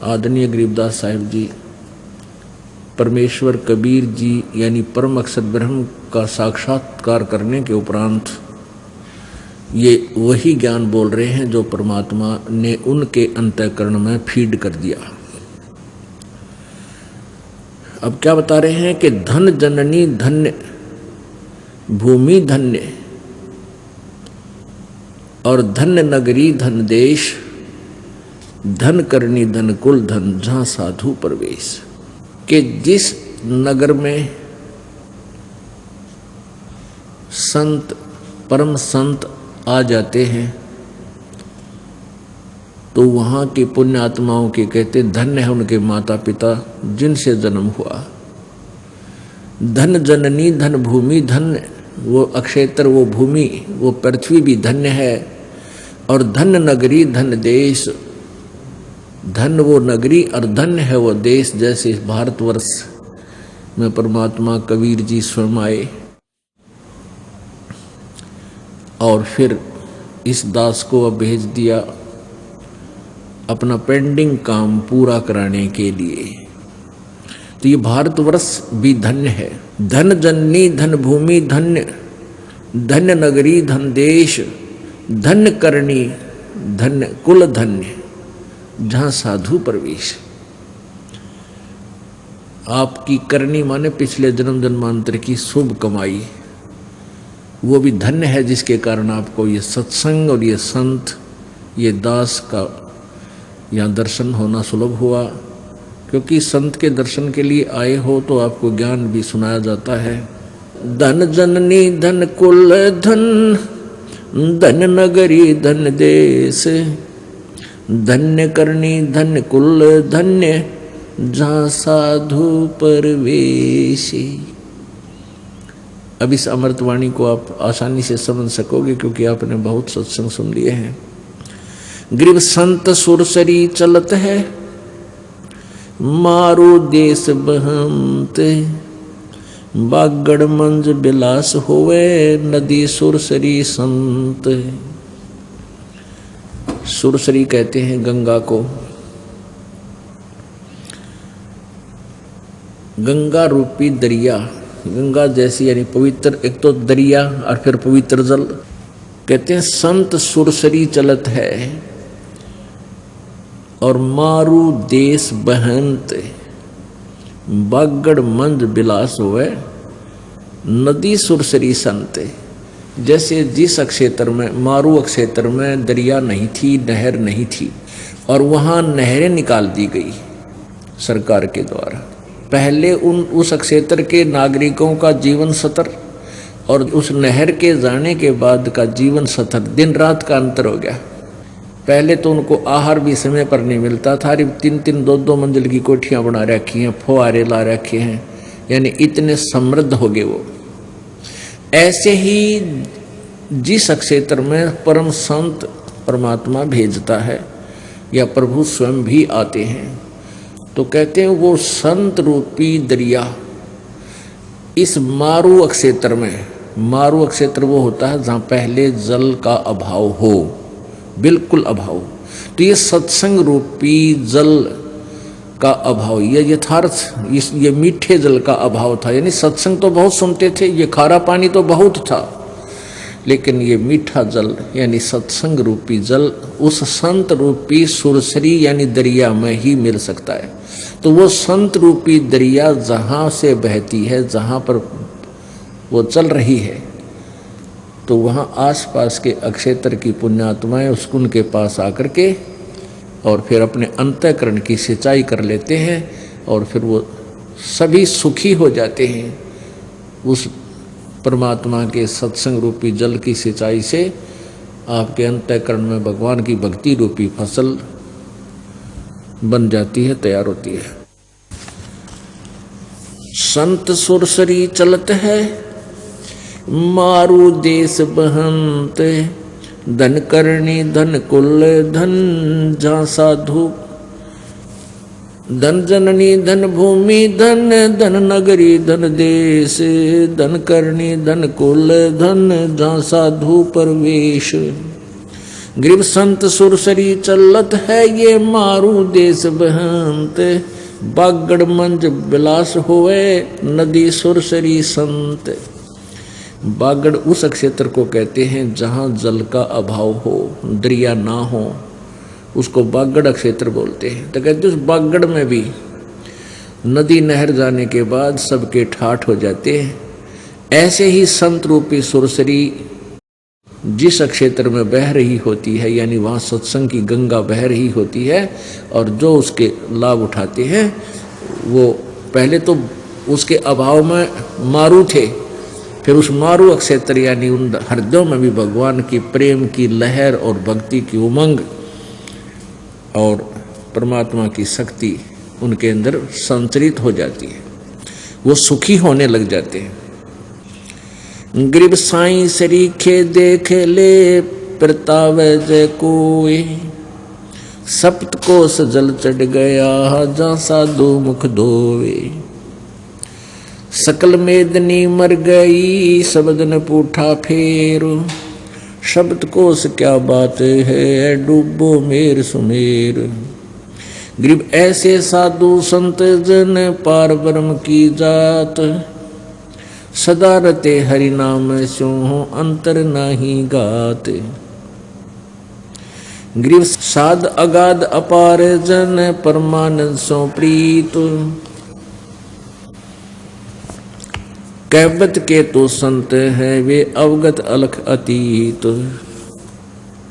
आदरणीय गरीबदास साहिब जी, परमेश्वर कबीर जी यानी परम अक्षर ब्रह्म का साक्षात्कार करने के उपरांत ये वही ज्ञान बोल रहे हैं जो परमात्मा ने उनके अंतःकरण में फीड कर दिया। अब क्या बता रहे हैं कि धन जननी धन्य भूमि धन्य, और धन्य नगरी धन देश, धन करनी धन कुल धन, जहाँ साधु प्रवेश। कि जिस नगर में संत, परम संत आ जाते हैं तो वहाँ की पुण्य आत्माओं के कहते धन्य है उनके माता पिता जिनसे जन्म हुआ। धन जननी धन भूमि धन्य, वो अक्षेत्र, वो भूमि, वो पृथ्वी भी धन्य है। और धन नगरी धन देश, धन वो नगरी और धन्य है वो देश। जैसे इस भारतवर्ष में परमात्मा कबीर जी स्वयं आए और फिर इस दास को अब भेज दिया अपना पेंडिंग काम पूरा कराने के लिए। तो ये भारतवर्ष भी धन्य है। धन जननी धन भूमि धन्य, धन्य नगरी धन देश, धन्य करणी धन्य कुल धन्य, जहाँ साधु प्रवेश। आपकी करनी माने पिछले जन्म जन्मांतर की शुभ कमाई, वो भी धन्य है जिसके कारण आपको ये सत्संग और ये संत, ये दास का यहाँ दर्शन होना सुलभ हुआ। क्योंकि संत के दर्शन के लिए आए हो तो आपको ज्ञान भी सुनाया जाता है। धन जननी धन कुल धन, धन नगरी धन देश, धन्य करनी धन्य कुल धन्य, जहाँ साधु परवेशी। अब इस अमृतवाणी को आप आसानी से समझ सकोगे क्योंकि आपने बहुत सत्संग सुन लिए हैं। ग्रीव संत सुरसरी चलत है, मारो देश बहमत, बागड़ मंज बिलास होवे, नदी सुरसरी संत। सुरसरी कहते हैं गंगा को। गंगा रूपी दरिया, गंगा जैसी यानी पवित्र, एक तो दरिया और फिर पवित्र जल। कहते हैं संत सुरसरी चलत है और मारू देश बहंत, बागड़ मंद बिलास हुए नदी सुरसरी संत। जैसे जिस क्षेत्र में, मारू क्षेत्र में दरिया नहीं थी, नहर नहीं थी, और वहाँ नहरें निकाल दी गई सरकार के द्वारा। पहले उस क्षेत्र के नागरिकों का जीवन स्तर और उस नहर के जाने के बाद का जीवन स्तर दिन रात का अंतर हो गया। पहले तो उनको आहार भी समय पर नहीं मिलता था, 3-3 2-2 मंजिल की कोठियाँ बना रखी हैं, फुहारे ला रखे हैं, यानी इतने समृद्ध हो गए वो। ऐसे ही जिस क्षेत्र में परम संत परमात्मा भेजता है या प्रभु स्वयं भी आते हैं, तो कहते हैं वो संत रूपी दरिया इस मारू क्षेत्र में, मारू क्षेत्र वो होता है जहाँ पहले जल का अभाव हो, बिल्कुल अभाव। तो ये सत्संग रूपी जल का अभाव, ये यथार्थ, ये मीठे जल का अभाव था। यानी सत्संग तो बहुत सुनते थे, ये खारा पानी तो बहुत था, लेकिन ये मीठा जल यानी सत्संग रूपी जल उस संत रूपी सुरसरी यानी दरिया में ही मिल सकता है। तो वो संत रूपी दरिया जहाँ से बहती है, जहाँ पर वो चल रही है, तो वहाँ आसपास के अक्षेत्र की पुण्यात्माएं उस कुंड के पास आकर के और फिर अपने अंतःकरण की सिंचाई कर लेते हैं और फिर वो सभी सुखी हो जाते हैं उस परमात्मा के सत्संग रूपी जल की सिंचाई से। आपके अंतःकरण में भगवान की भक्ति रूपी फसल बन जाती है, तैयार होती है। संत सुरसरी चलत है मारू देश बहंत, धन करणी धन कुल धन जहाँ साधु, धन जननी धन भूमि धन, धन नगरी धन देश, धन करणी धन कुल धन जहाँ साधु परवेश। ग्रीव संत सुरसरी चलत है ये मारू देश बहंत, बागड़ मंज बिलास होए नदी सुरसरी संत। बागड़ उस क्षेत्र को कहते हैं जहाँ जल का अभाव हो, दरिया ना हो, उसको बागड़ क्षेत्र बोलते हैं। तो कहते उस बागड़ में भी नदी नहर जाने के बाद सबके ठाठ हो जाते हैं। ऐसे ही संत रूपी सुरसरी जिस क्षेत्र में बह रही होती है, यानी वहाँ सत्संग की गंगा बह रही होती है, और जो उसके लाभ उठाते हैं वो पहले तो उसके अभाव में मारू थे, फिर उस मारू क्षेत्र यानी उन हृदयों में भी भगवान की प्रेम की लहर और भक्ति की उमंग और परमात्मा की शक्ति उनके अंदर संचरित हो जाती है, वो सुखी होने लग जाते हैं। गरीब साईं सरीखे देख ले प्रतावे जय कोई, सप्तकोश जल चढ़ गया जहाँ साधु मुख धोवे। सकल मेदनी मर गई शब्द न पूठा फेर, शब्द कोश क्या बात है डूबो मेर सुमेर। गरीब ऐसे साधु संत जन पार ब्रह्म की जात, सदा रते हरि नाम स्यो अंतर नाही गात। गरीब साध अगाध अपार जन परमानंद सो प्रीत, कहबत के तो संत है वे अवगत अलख अतीत।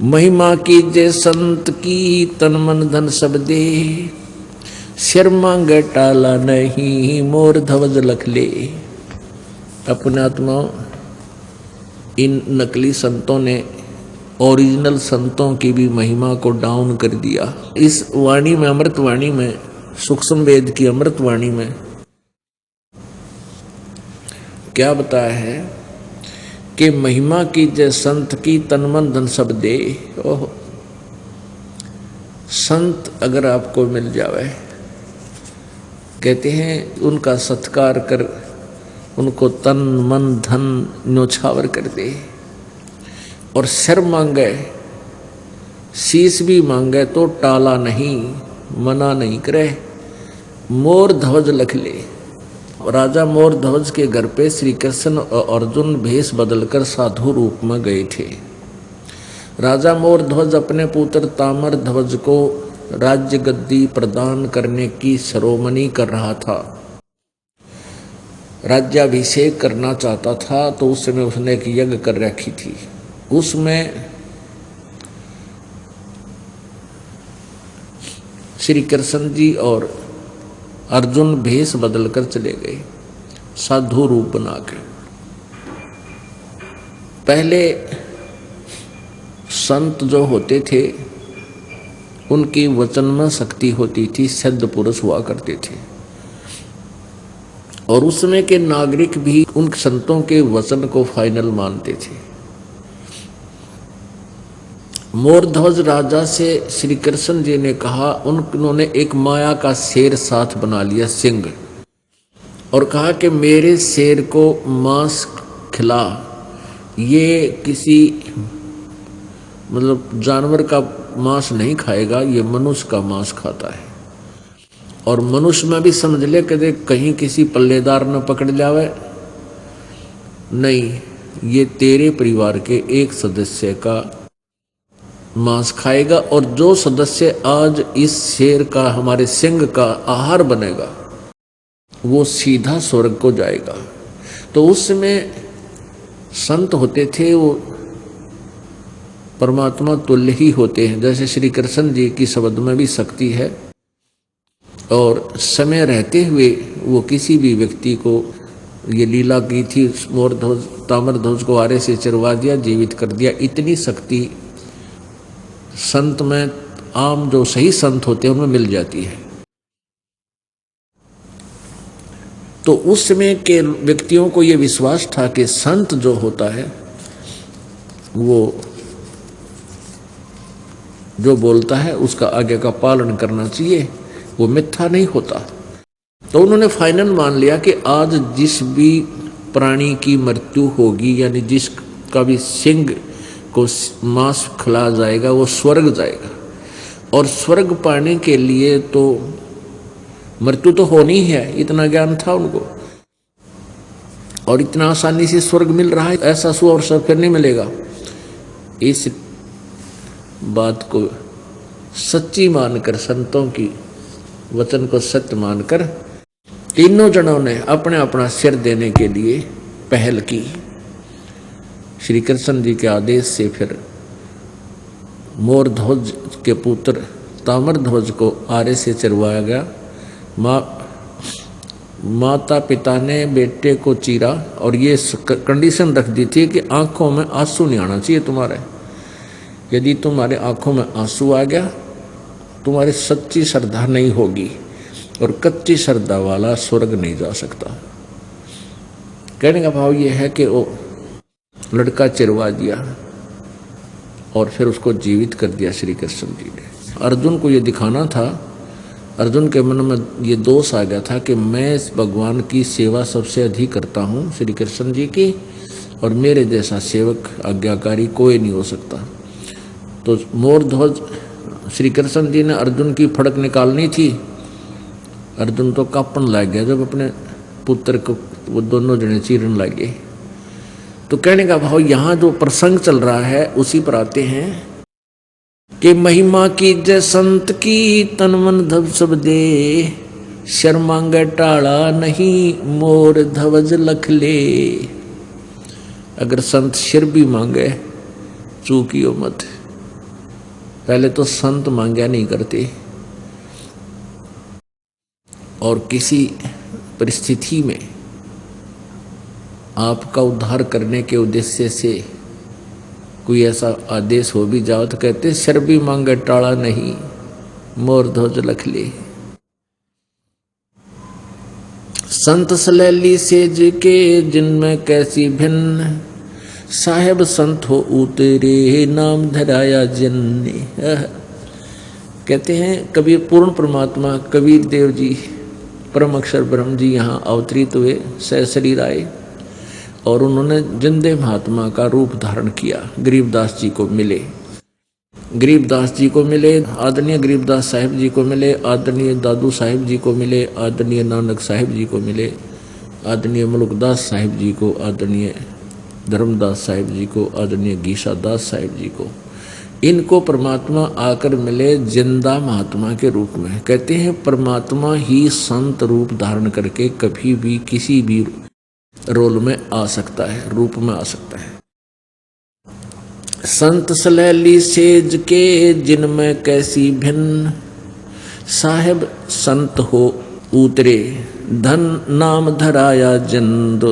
महिमा की जय संत की तन मन धन सब दे, सिर मांग टाला नहीं मोर ध्वज लख ले। अपने आत्मा इन नकली संतों ने ओरिजिनल संतों की भी महिमा को डाउन कर दिया। इस वाणी में, अमृत वाणी में, सूक्ष्म वेद की अमृत वाणी में क्या बताया है कि महिमा की जय संत की तन मन धन सब दे। ओह, संत अगर आपको मिल जावे, कहते हैं उनका सत्कार कर, उनको तन मन धन न्योछावर कर दे, और सिर मांगे, शीश भी मांगे तो टाला नहीं, मना नहीं करे। मोर ध्वज लख ले, राजा मोर ध्वज के घर पे श्री कृष्ण और अर्जुन भेष बदलकर साधु रूप में गए थे। राजा मोर ध्वज अपने पुत्र ताम्र ध्वज को राज्य गद्दी प्रदान करने की शिरोमणि कर रहा था, राज्याभिषेक करना चाहता था। तो उस समय उसने एक यज्ञ कर रखी थी। उसमें श्री कृष्ण जी और अर्जुन भेष बदलकर चले गए साधु रूप बना के। पहले संत जो होते थे उनकी वचन में शक्ति होती थी, सिद्ध पुरुष हुआ करते थे, और उसमें के नागरिक भी उन संतों के वचन को फाइनल मानते थे। मोरध्वज राजा से श्री कृष्ण जी ने कहा, उन्होंने एक माया का शेर साथ बना लिया, सिंह, और कहा कि मेरे शेर को मांस खिला। ये किसी मतलब जानवर का मांस नहीं खाएगा, ये मनुष्य का मांस खाता है। और मनुष्य में भी समझ ले कि कहीं किसी पल्लेदार न पकड़ जावे, नहीं, ये तेरे परिवार के एक सदस्य का मांस खाएगा, और जो सदस्य आज इस शेर का, हमारे सिंह का आहार बनेगा, वो सीधा स्वर्ग को जाएगा। तो उस समय संत होते थे वो परमात्मा तुल्य ही होते हैं। जैसे श्री कृष्ण जी की शब्द में भी शक्ति है, और समय रहते हुए वो किसी भी व्यक्ति को ये लीला की थी, मोर ध्वज ताम्र ध्वज को आरे से चिरवा दिया, जीवित कर दिया। इतनी शक्ति संत में, आम जो सही संत होते हैं उनमें मिल जाती है। तो उस समय के व्यक्तियों को ये विश्वास था कि संत जो होता है वो जो बोलता है उसका आगे का पालन करना चाहिए, वो मिथ्या नहीं होता। तो उन्होंने फाइनल मान लिया कि आज जिस भी प्राणी की मृत्यु होगी, यानी जिसका भी सिंह को मांस खिला जाएगा, वो स्वर्ग जाएगा। और स्वर्ग पाने के लिए तो मृत्यु तो होनी ही है, इतना ज्ञान था उनको, और इतना आसानी से स्वर्ग मिल रहा है, ऐसा सु और सब फिर नहीं मिलेगा। इस बात को सच्ची मानकर, संतों की वचन को सत्य मानकर, तीनों जनों ने अपने अपना सिर देने के लिए पहल की। श्री कृष्ण जी के आदेश से फिर मोर ध्वज के पुत्र ताम्र ध्वज को आरे से चिरवाया गया। माता पिता ने बेटे को चीरा, और ये कंडीशन रख दी थी कि आंखों में आंसू नहीं आना चाहिए तुम्हारे। यदि तुम्हारे आंखों में आंसू आ गया, तुम्हारी सच्ची श्रद्धा नहीं होगी, और कच्ची श्रद्धा वाला स्वर्ग नहीं जा सकता। कहने का भाव ये है कि वो लड़का चिरवा दिया और फिर उसको जीवित कर दिया श्री कृष्ण जी ने। अर्जुन को ये दिखाना था, अर्जुन के मन में ये दोष आ गया था कि मैं इस भगवान की सेवा सबसे अधिक करता हूँ, श्री कृष्ण जी की, और मेरे जैसा सेवक आज्ञाकारी कोई नहीं हो सकता। तो मोर ध्वज श्री कृष्ण जी ने अर्जुन की फड़क निकालनी थी। अर्जुन तो कांपन लग गया जब अपने पुत्र को वो दोनों जने चीरने लगे। तो कहने का भाव, यहाँ जो प्रसंग चल रहा है उसी पर आते हैं कि महिमा की जय संत की, तन मन धब सब दे, शर मांगे टाला नहीं, मोर ध्वज लख ले। अगर संत सिर भी मांगे चूकियो मत। पहले तो संत मांगा नहीं करते, और किसी परिस्थिति में आपका उद्धार करने के उद्देश्य से कोई ऐसा आदेश हो भी जाओ तो कहते सिर भी मांगे टाला नहीं, मोर ध्वज लख ले। संत सलैली सेज के जिनमें कैसी भिन्न, साहेब संत हो उतरे नाम धराया जिनने। कहते हैं कबीर पूर्ण परमात्मा कबीर देव जी, परम अक्षर ब्रह्म जी यहाँ अवतरित हुए, सहशरीर आए, और उन्होंने जिंदे महात्मा का रूप धारण किया। गरीबदास जी को मिले, गरीबदास जी को मिले, आदरणीय गरीबदास साहिब जी को मिले, आदरणीय दादू साहिब जी को मिले, आदरणीय नानक साहिब जी को मिले, आदरणीय मुल्कदास साहिब जी को, आदरणीय धर्मदास साहिब जी को, आदरणीय गीसा दास साहिब जी को, इनको परमात्मा आकर मिले जिंदा महात्मा के रूप में। कहते हैं परमात्मा ही संत रूप धारण करके कभी भी किसी भी रोल में आ सकता है, रूप में आ सकता है। संत सलैली सेज के जिनमें कैसी भिन्न, साहेब संत हो उतरे धन नाम धराया जिंद,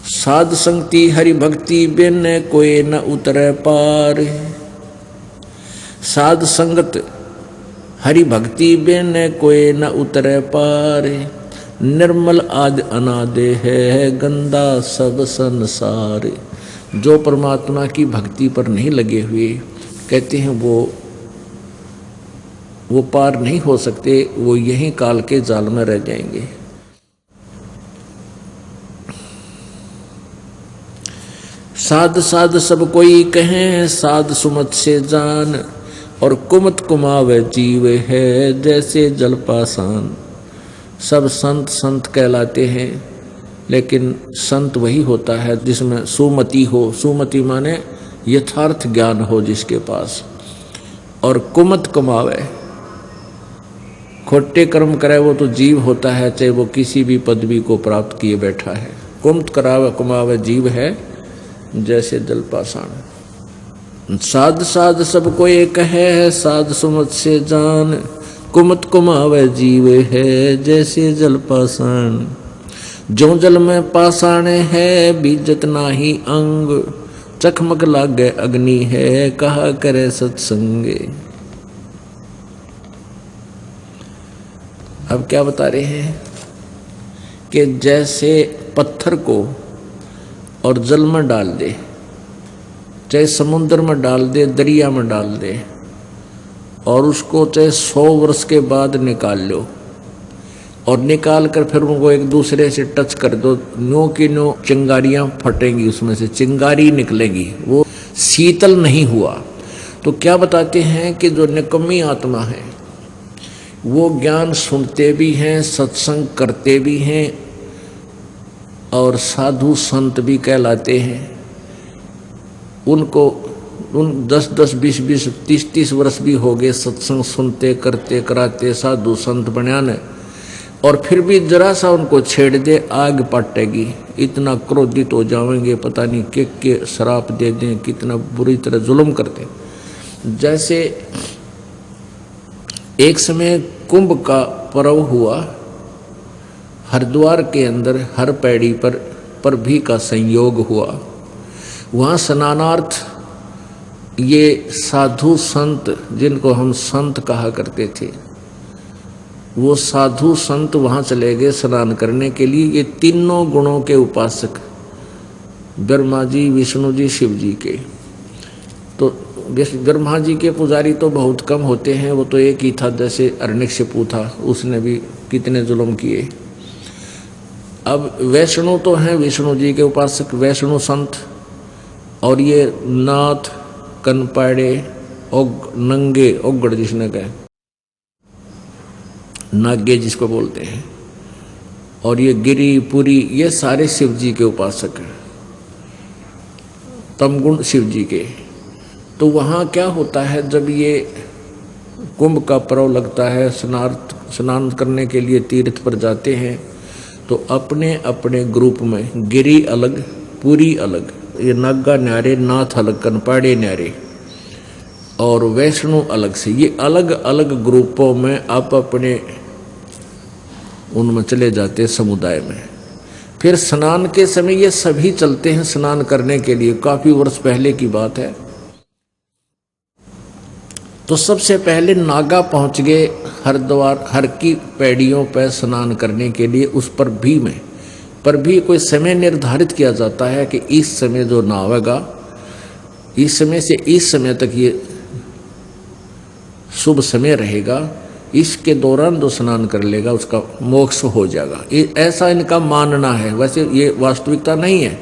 साध संगति हरि भक्ति बिन कोई न उतरे पार, साध संगत हरि भक्ति बिन कोई न उतरे पार, निर्मल आदि अनादि है गंदा सब संसार। जो परमात्मा की भक्ति पर नहीं लगे हुए, कहते हैं वो पार नहीं हो सकते, वो यहीं काल के जाल में रह जाएंगे। साध साध सब कोई कहें साध सुमत से जान, और कुमत कुमावे जीव है जैसे जल पासान। सब संत संत कहलाते हैं, लेकिन संत वही होता है जिसमें सुमति हो। सुमति माने यथार्थ ज्ञान हो जिसके पास, और कुमत कमावे, खोटे कर्म करे वो तो जीव होता है, चाहे वो किसी भी पदवी को प्राप्त किए बैठा है। कुमत करावे कुमावे जीव है जैसे जल पाषाण। साध साध सब को एक है साध सुमत से जान, कुमत कुमावे जीव है जैसे जल पाषाण। जो जल में पाषाण है बीजत नाही अंग, चकमक लागे अग्नि है कहा करे सत्संगे। अब क्या बता रहे हैं कि जैसे पत्थर को और जल में डाल दे, चाहे समुद्र में डाल दे, दरिया में डाल दे, और उसको चाहे 100 वर्ष के बाद निकाल लो, और निकाल कर फिर उनको एक दूसरे से टच कर दो, नो की नो चिंगारियां फटेंगी, उसमें से चिंगारी निकलेगी, वो शीतल नहीं हुआ। तो क्या बताते हैं कि जो निकम्मी आत्मा है वो ज्ञान सुनते भी हैं, सत्संग करते भी हैं, और साधु संत भी कहलाते हैं। उनको 10-10, 20-20, 30-30 वर्ष भी हो गए सत्संग सुनते करते कराते साधु संत बनियाने, और फिर भी जरा सा उनको छेड़ दे आग पटेगी, इतना क्रोधित हो जाएंगे, पता नहीं के शराप दे दें, कितना बुरी तरह जुल्म करते। जैसे एक समय कुंभ का पर्व हुआ, हरिद्वार के अंदर हर पैड़ी पर भी का संयोग हुआ। वहाँ स्नानार्थ ये साधु संत, जिनको हम संत कहा करते थे, वो साधु संत वहाँ चले गए स्नान करने के लिए। ये तीनों गुणों के उपासक, ब्रह्मा जी, विष्णु जी, शिव जी के। तो ब्रह्मा जी के पुजारी तो बहुत कम होते हैं, वो तो एक ही था, जैसे हिरण्यकशिपु था, उसने भी कितने जुल्म किए। अब वैष्णु तो हैं विष्णु जी के उपासक, वैष्णु संत, और ये नाथ, कनपाड़े, नंगे, ओगड़ जिसने कहे, नागे जिसको बोलते हैं, और ये गिरी पुरी, ये सारे शिव जी के उपासक हैं, तमगुण शिव जी के। तो वहाँ क्या होता है, जब ये कुंभ का पर्व लगता है, स्नान करने के लिए तीर्थ पर जाते हैं, तो अपने अपने ग्रुप में गिरी अलग, पुरी अलग, ये नागा न्यारे, नाथ अलग, कनपाड़े न्यारे, और वैष्णु अलग से, ये अलग अलग ग्रुपों में आप अपने उनमें चले जाते हैं समुदाय में। फिर स्नान के समय ये सभी चलते हैं स्नान करने के लिए, काफी वर्ष पहले की बात है। तो सबसे पहले नागा पहुंच गए हरिद्वार, हर की पैड़ियों पर स्नान करने के लिए। उस पर भी कोई समय निर्धारित किया जाता है कि इस समय जो नहावेगा, इस समय से इस समय तक ये शुभ समय रहेगा, इसके दौरान जो स्नान कर लेगा उसका मोक्ष हो जाएगा। ऐसा इनका मानना है। वैसे ये वास्तविकता नहीं है,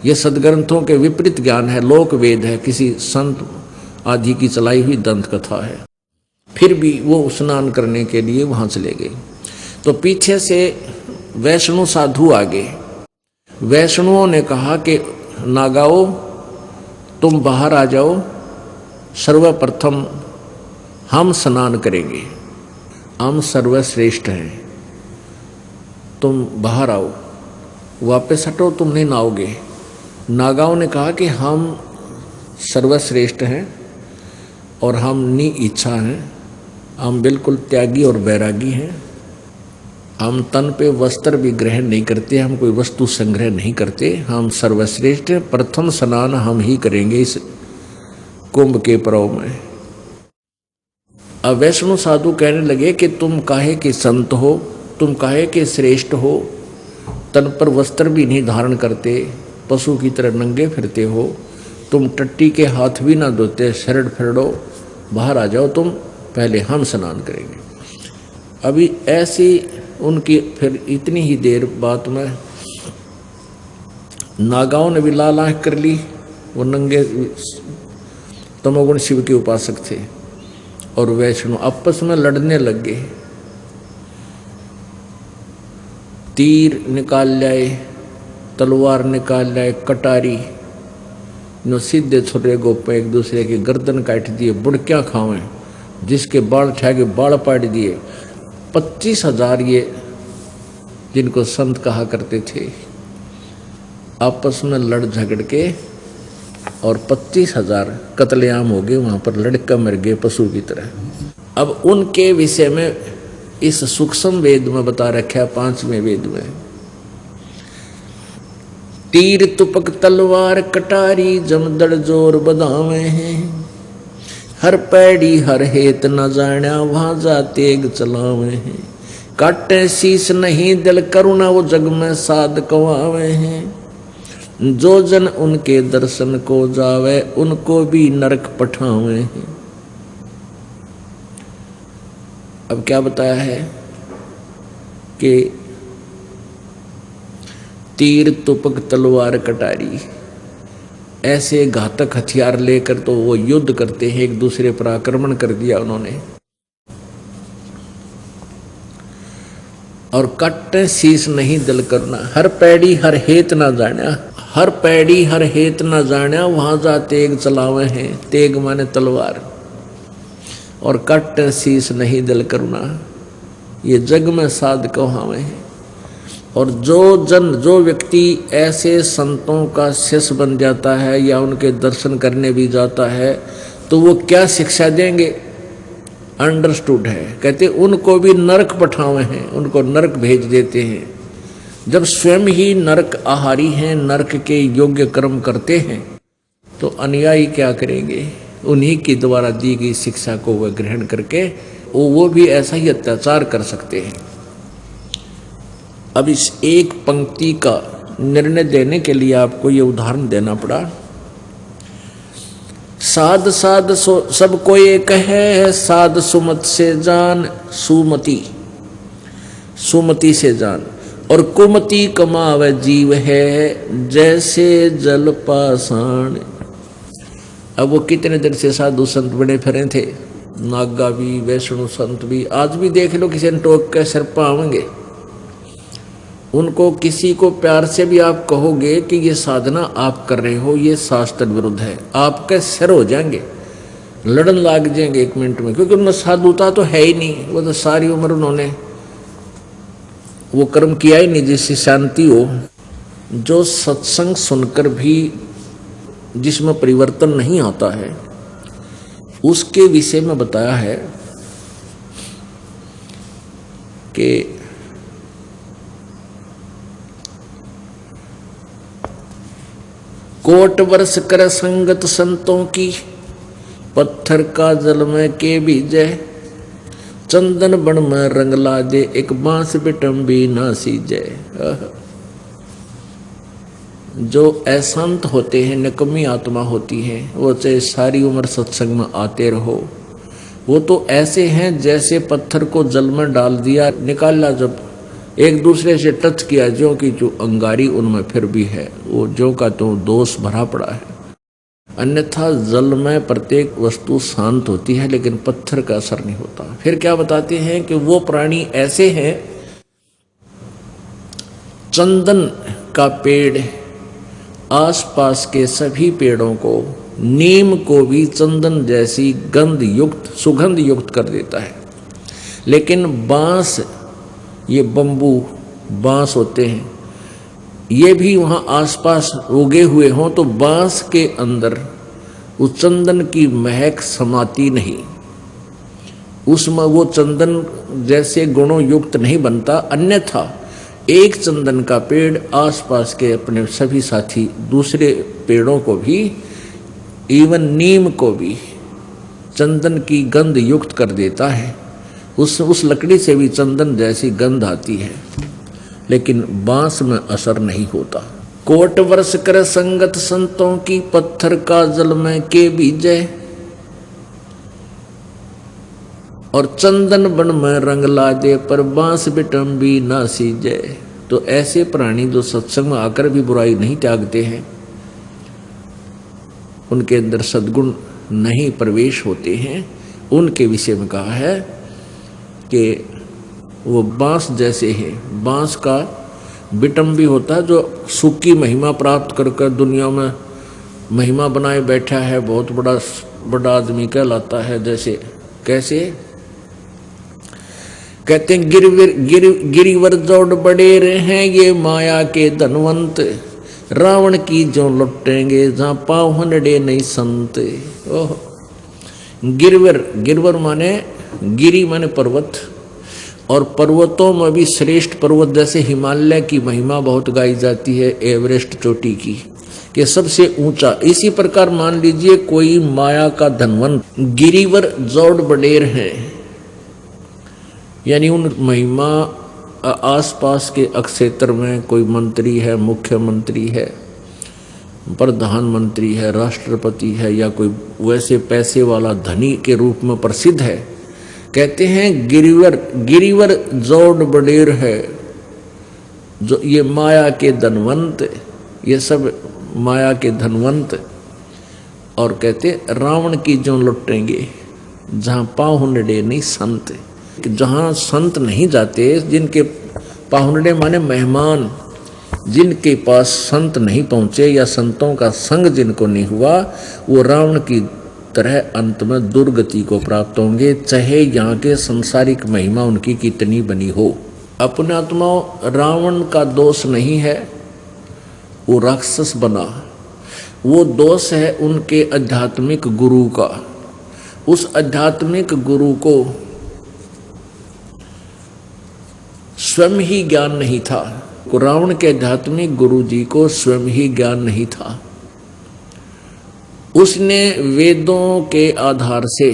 ये सदग्रंथों के विपरीत ज्ञान है, लोक वेद है, किसी संत आदि की चलाई हुई दंत कथा है। फिर भी वो स्नान करने के लिए वहाँ चले गए। तो पीछे से वैष्णु साधु आगे। वैष्णुओं ने कहा कि नागाओ तुम बाहर आ जाओ, सर्वप्रथम हम स्नान करेंगे, हम सर्वश्रेष्ठ हैं, तुम बाहर आओ, वापस हटो, तुम नहीं नहाओगे। नागाओं ने कहा कि हम सर्वश्रेष्ठ हैं और हम नि इच्छा हैं, हम बिल्कुल त्यागी और बैरागी हैं, हम तन पे वस्त्र भी ग्रहण नहीं करते, हम कोई वस्तु संग्रह नहीं करते, हम सर्वश्रेष्ठ हैं, प्रथम स्नान हम ही करेंगे इस कुंभ के पर्व में। अब वैष्णु साधु कहने लगे कि तुम काहे के संत हो, तुम काहे के श्रेष्ठ हो, तन पर वस्त्र भी नहीं धारण करते, पशु की तरह नंगे फिरते हो, तुम टट्टी के हाथ भी ना धोते, शरण फिरड़ो, बाहर आ जाओ तुम, पहले हम स्नान करेंगे। अभी ऐसी उनकी फिर इतनी ही देर बात में नागाओं ने भी लाल आंख कर ली। वो नंगे तमोगुण शिव के उपासक थे और वैष्णव आपस में लड़ने लग गए। तीर निकाल लाए, तलवार निकाल लाए, कटारी नो सीधे छोटे गोपे एक दूसरे की गर्दन काट दिए, बुड़कियाँ खावें, जिसके बाल उठा के बाल पाट दिए। 25,000 ये जिनको संत कहा करते थे आपस में लड़ झगड़ के और 25,000 कत्लेआम हो गए, वहां पर लड़का मर गए पशु की तरह। अब उनके विषय में इस सूक्ष्म वेद में बता रखा है, 5वें वेद में, तीर तुपक तलवार कटारी जमदड़ जोर बदावे हैं, हर पैड़ी हर हेत न जाण्या वहां जा तेग चलावे हैं, काटे शीस नहीं दिल करुणा वो जग में साध कवावे हैं, जो जन उनके दर्शन को जावे उनको भी नरक पठावे हैं। अब क्या बताया है कि तीर तुपक तलवार कटारी ऐसे घातक हथियार लेकर तो वो युद्ध करते हैं, एक दूसरे पर आक्रमण कर दिया उन्होंने। और कट शीश नहीं दिल करना, हर पैड़ी हर हेत ना जाना, हर पैड़ी हर हेत ना जाना वहां जा तेग चलावे हैं, तेग माने तलवार, और कट शीश नहीं दिल करना, ये जग में साध कहावे हैं। और जो व्यक्ति ऐसे संतों का शिष्य बन जाता है या उनके दर्शन करने भी जाता है तो वो क्या शिक्षा देंगे, अंडरस्टूड है। कहते उनको भी नरक पठावे हैं, उनको नरक भेज देते हैं। जब स्वयं ही नरक आहारी हैं, नरक के योग्य कर्म करते हैं, तो अनुयायी क्या करेंगे, उन्हीं की द्वारा दी गई शिक्षा को वह ग्रहण करके वो भी ऐसा ही अत्याचार कर सकते हैं। अब इस एक पंक्ति का निर्णय देने के लिए आपको ये उदाहरण देना पड़ा। साध साध सब को एक है, साध सुमत से जान, सुमति सुमति से जान, और कुमति कमावे जीव है जैसे जल पाषाण। अब वो कितने दिन से साधु संत बने फिरे थे, नागा भी वैष्णु संत भी, आज भी देख लो किसी ने टोक के सिर पावेंगे। उनको किसी को प्यार से भी आप कहोगे कि ये साधना आप कर रहे हो, ये शास्त्र विरुद्ध है, आपके सिर हो जाएंगे, लड़न लाग जाएंगे 1 मिनट में, क्योंकि उनमें साधुता तो है ही नहीं। वो तो सारी उम्र उन्होंने वो कर्म किया ही नहीं जिससे शांति हो। जो सत्संग सुनकर भी जिसमें परिवर्तन नहीं आता है, उसके विषय में बताया है कि कोट वर्ष कर संगत संतों की, पत्थर का जल में के बीजे, चंदन बन में रंग ला दे, एक बांस बिटम भी ना सीजे। जो अशांत होते हैं, निकम्मी आत्मा होती है, वो चाहे सारी उम्र सत्संग में आते रहो, वो तो ऐसे हैं जैसे पत्थर को जल में डाल दिया, निकाला, जब एक दूसरे से टच किया, जो कि जो अंगारी उनमें फिर भी है, वो जो का तो दोष भरा पड़ा है। अन्यथा जल में प्रत्येक वस्तु शांत होती है, लेकिन पत्थर का असर नहीं होता। फिर क्या बताते हैं कि वो प्राणी ऐसे हैं चंदन का पेड़ आसपास के सभी पेड़ों को, नीम को भी चंदन जैसी गंध युक्त, सुगंध युक्त कर देता है। लेकिन बांस, ये बम्बू बांस होते हैं, ये भी वहाँ आसपास उगे हुए हों तो बांस के अंदर उस चंदन की महक समाती नहीं, उसमें वो चंदन जैसे गुणों युक्त नहीं बनता। अन्यथा एक चंदन का पेड़ आसपास के अपने सभी साथी दूसरे पेड़ों को भी, इवन नीम को भी चंदन की गंध युक्त कर देता है। उस लकड़ी से भी चंदन जैसी गंध आती है, लेकिन बांस में असर नहीं होता। कोट वर्ष कर संगत संतों की, पत्थर का जल में के बीजे, और चंदन बन में रंग ला दे, पर बांस बिटम भी ना सीजे। तो ऐसे प्राणी जो सत्संग में आकर भी बुराई नहीं त्यागते हैं, उनके अंदर सद्गुण नहीं प्रवेश होते हैं, उनके विषय में कहा है कि वो बांस जैसे है। बांस का बिटम भी होता है जो सुख की महिमा प्राप्त कर कर दुनिया में महिमा बनाए बैठा है, बहुत बड़ा आदमी कहलाता है। जैसे कैसे कहते हैं, गिरिवर जोड़ बड़े हैं ये माया के धनवंत, रावण की जो लुटेंगे जहाँ पाँव हनडे नहीं संत। ओह, गिरवर माने गिरी माने पर्वत, और पर्वतों में भी श्रेष्ठ पर्वत जैसे हिमालय की महिमा बहुत गाई जाती है, एवरेस्ट चोटी की, कि सबसे ऊंचा। इसी प्रकार मान लीजिए कोई माया का धनवंत गिरिवर जोड़ बडेर है, यानी उन महिमा आसपास के क्षेत्र में कोई मंत्री है, मुख्यमंत्री है, प्रधानमंत्री है, राष्ट्रपति है, या कोई वैसे पैसे वाला धनी के रूप में प्रसिद्ध है। कहते हैं गिरिवर जोड़ बडेर है, जो ये माया के धनवंत, ये सब माया के धनवंत। और कहते रावण की जो लुटेंगे जहाँ पाहुंडे नहीं संत, जहाँ संत नहीं जाते, जिनके पाहुंडे माने मेहमान, जिनके पास संत नहीं पहुँचे या संतों का संग जिनको नहीं हुआ, वो रावण की तरह अंत में दुर्गति को प्राप्त होंगे, चाहे यहाँ के संसारिक महिमा उनकी कितनी बनी हो। अपने आत्माओं, रावण का दोष नहीं है वो राक्षस बना, वो दोष है उनके आध्यात्मिक गुरु का। उस आध्यात्मिक गुरु को स्वयं ही ज्ञान नहीं था। रावण के आध्यात्मिक गुरु जी को स्वयं ही ज्ञान नहीं था। उसने वेदों के आधार से,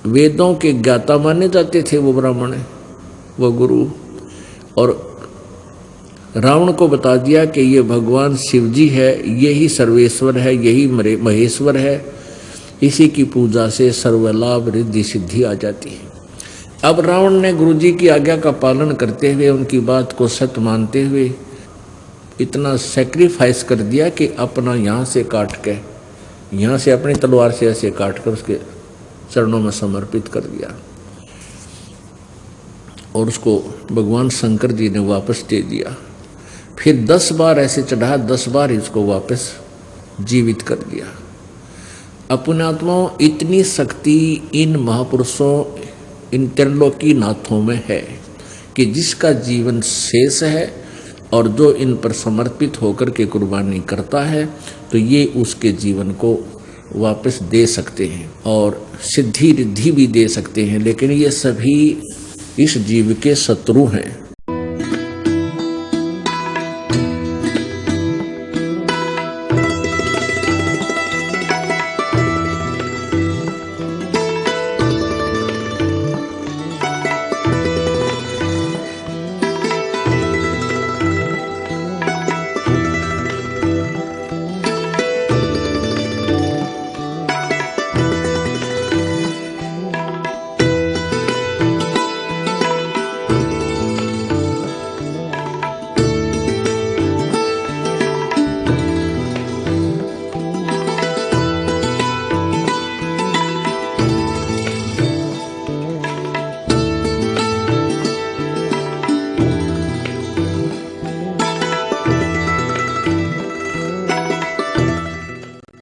वेदों के ज्ञाता माने जाते थे वो ब्राह्मण, वो गुरु, और रावण को बता दिया कि ये भगवान शिव जी है, यही सर्वेश्वर है, यही महेश्वर है, इसी की पूजा से सर्वलाभ रिद्धि सिद्धि आ जाती है। अब रावण ने गुरु जी की आज्ञा का पालन करते हुए, उनकी बात को सत्य मानते हुए इतना सैक्रिफाइस कर दिया कि अपना यहाँ से काट के, यहाँ से अपनी तलवार से ऐसे काट कर उसके चरणों में समर्पित कर दिया, और उसको भगवान शंकर जी ने वापस दे दिया। फिर 10 बार ऐसे चढ़ा, 10 बार इसको वापस जीवित कर दिया। अपने आत्माओं, इतनी शक्ति इन महापुरुषों, इन त्रिलोकी नाथों में है कि जिसका जीवन शेष है और जो इन पर समर्पित होकर के कुर्बानी करता है, तो ये उसके जीवन को वापस दे सकते हैं और सिद्धि रिद्धि भी दे सकते हैं। लेकिन ये सभी इस जीव के शत्रु हैं।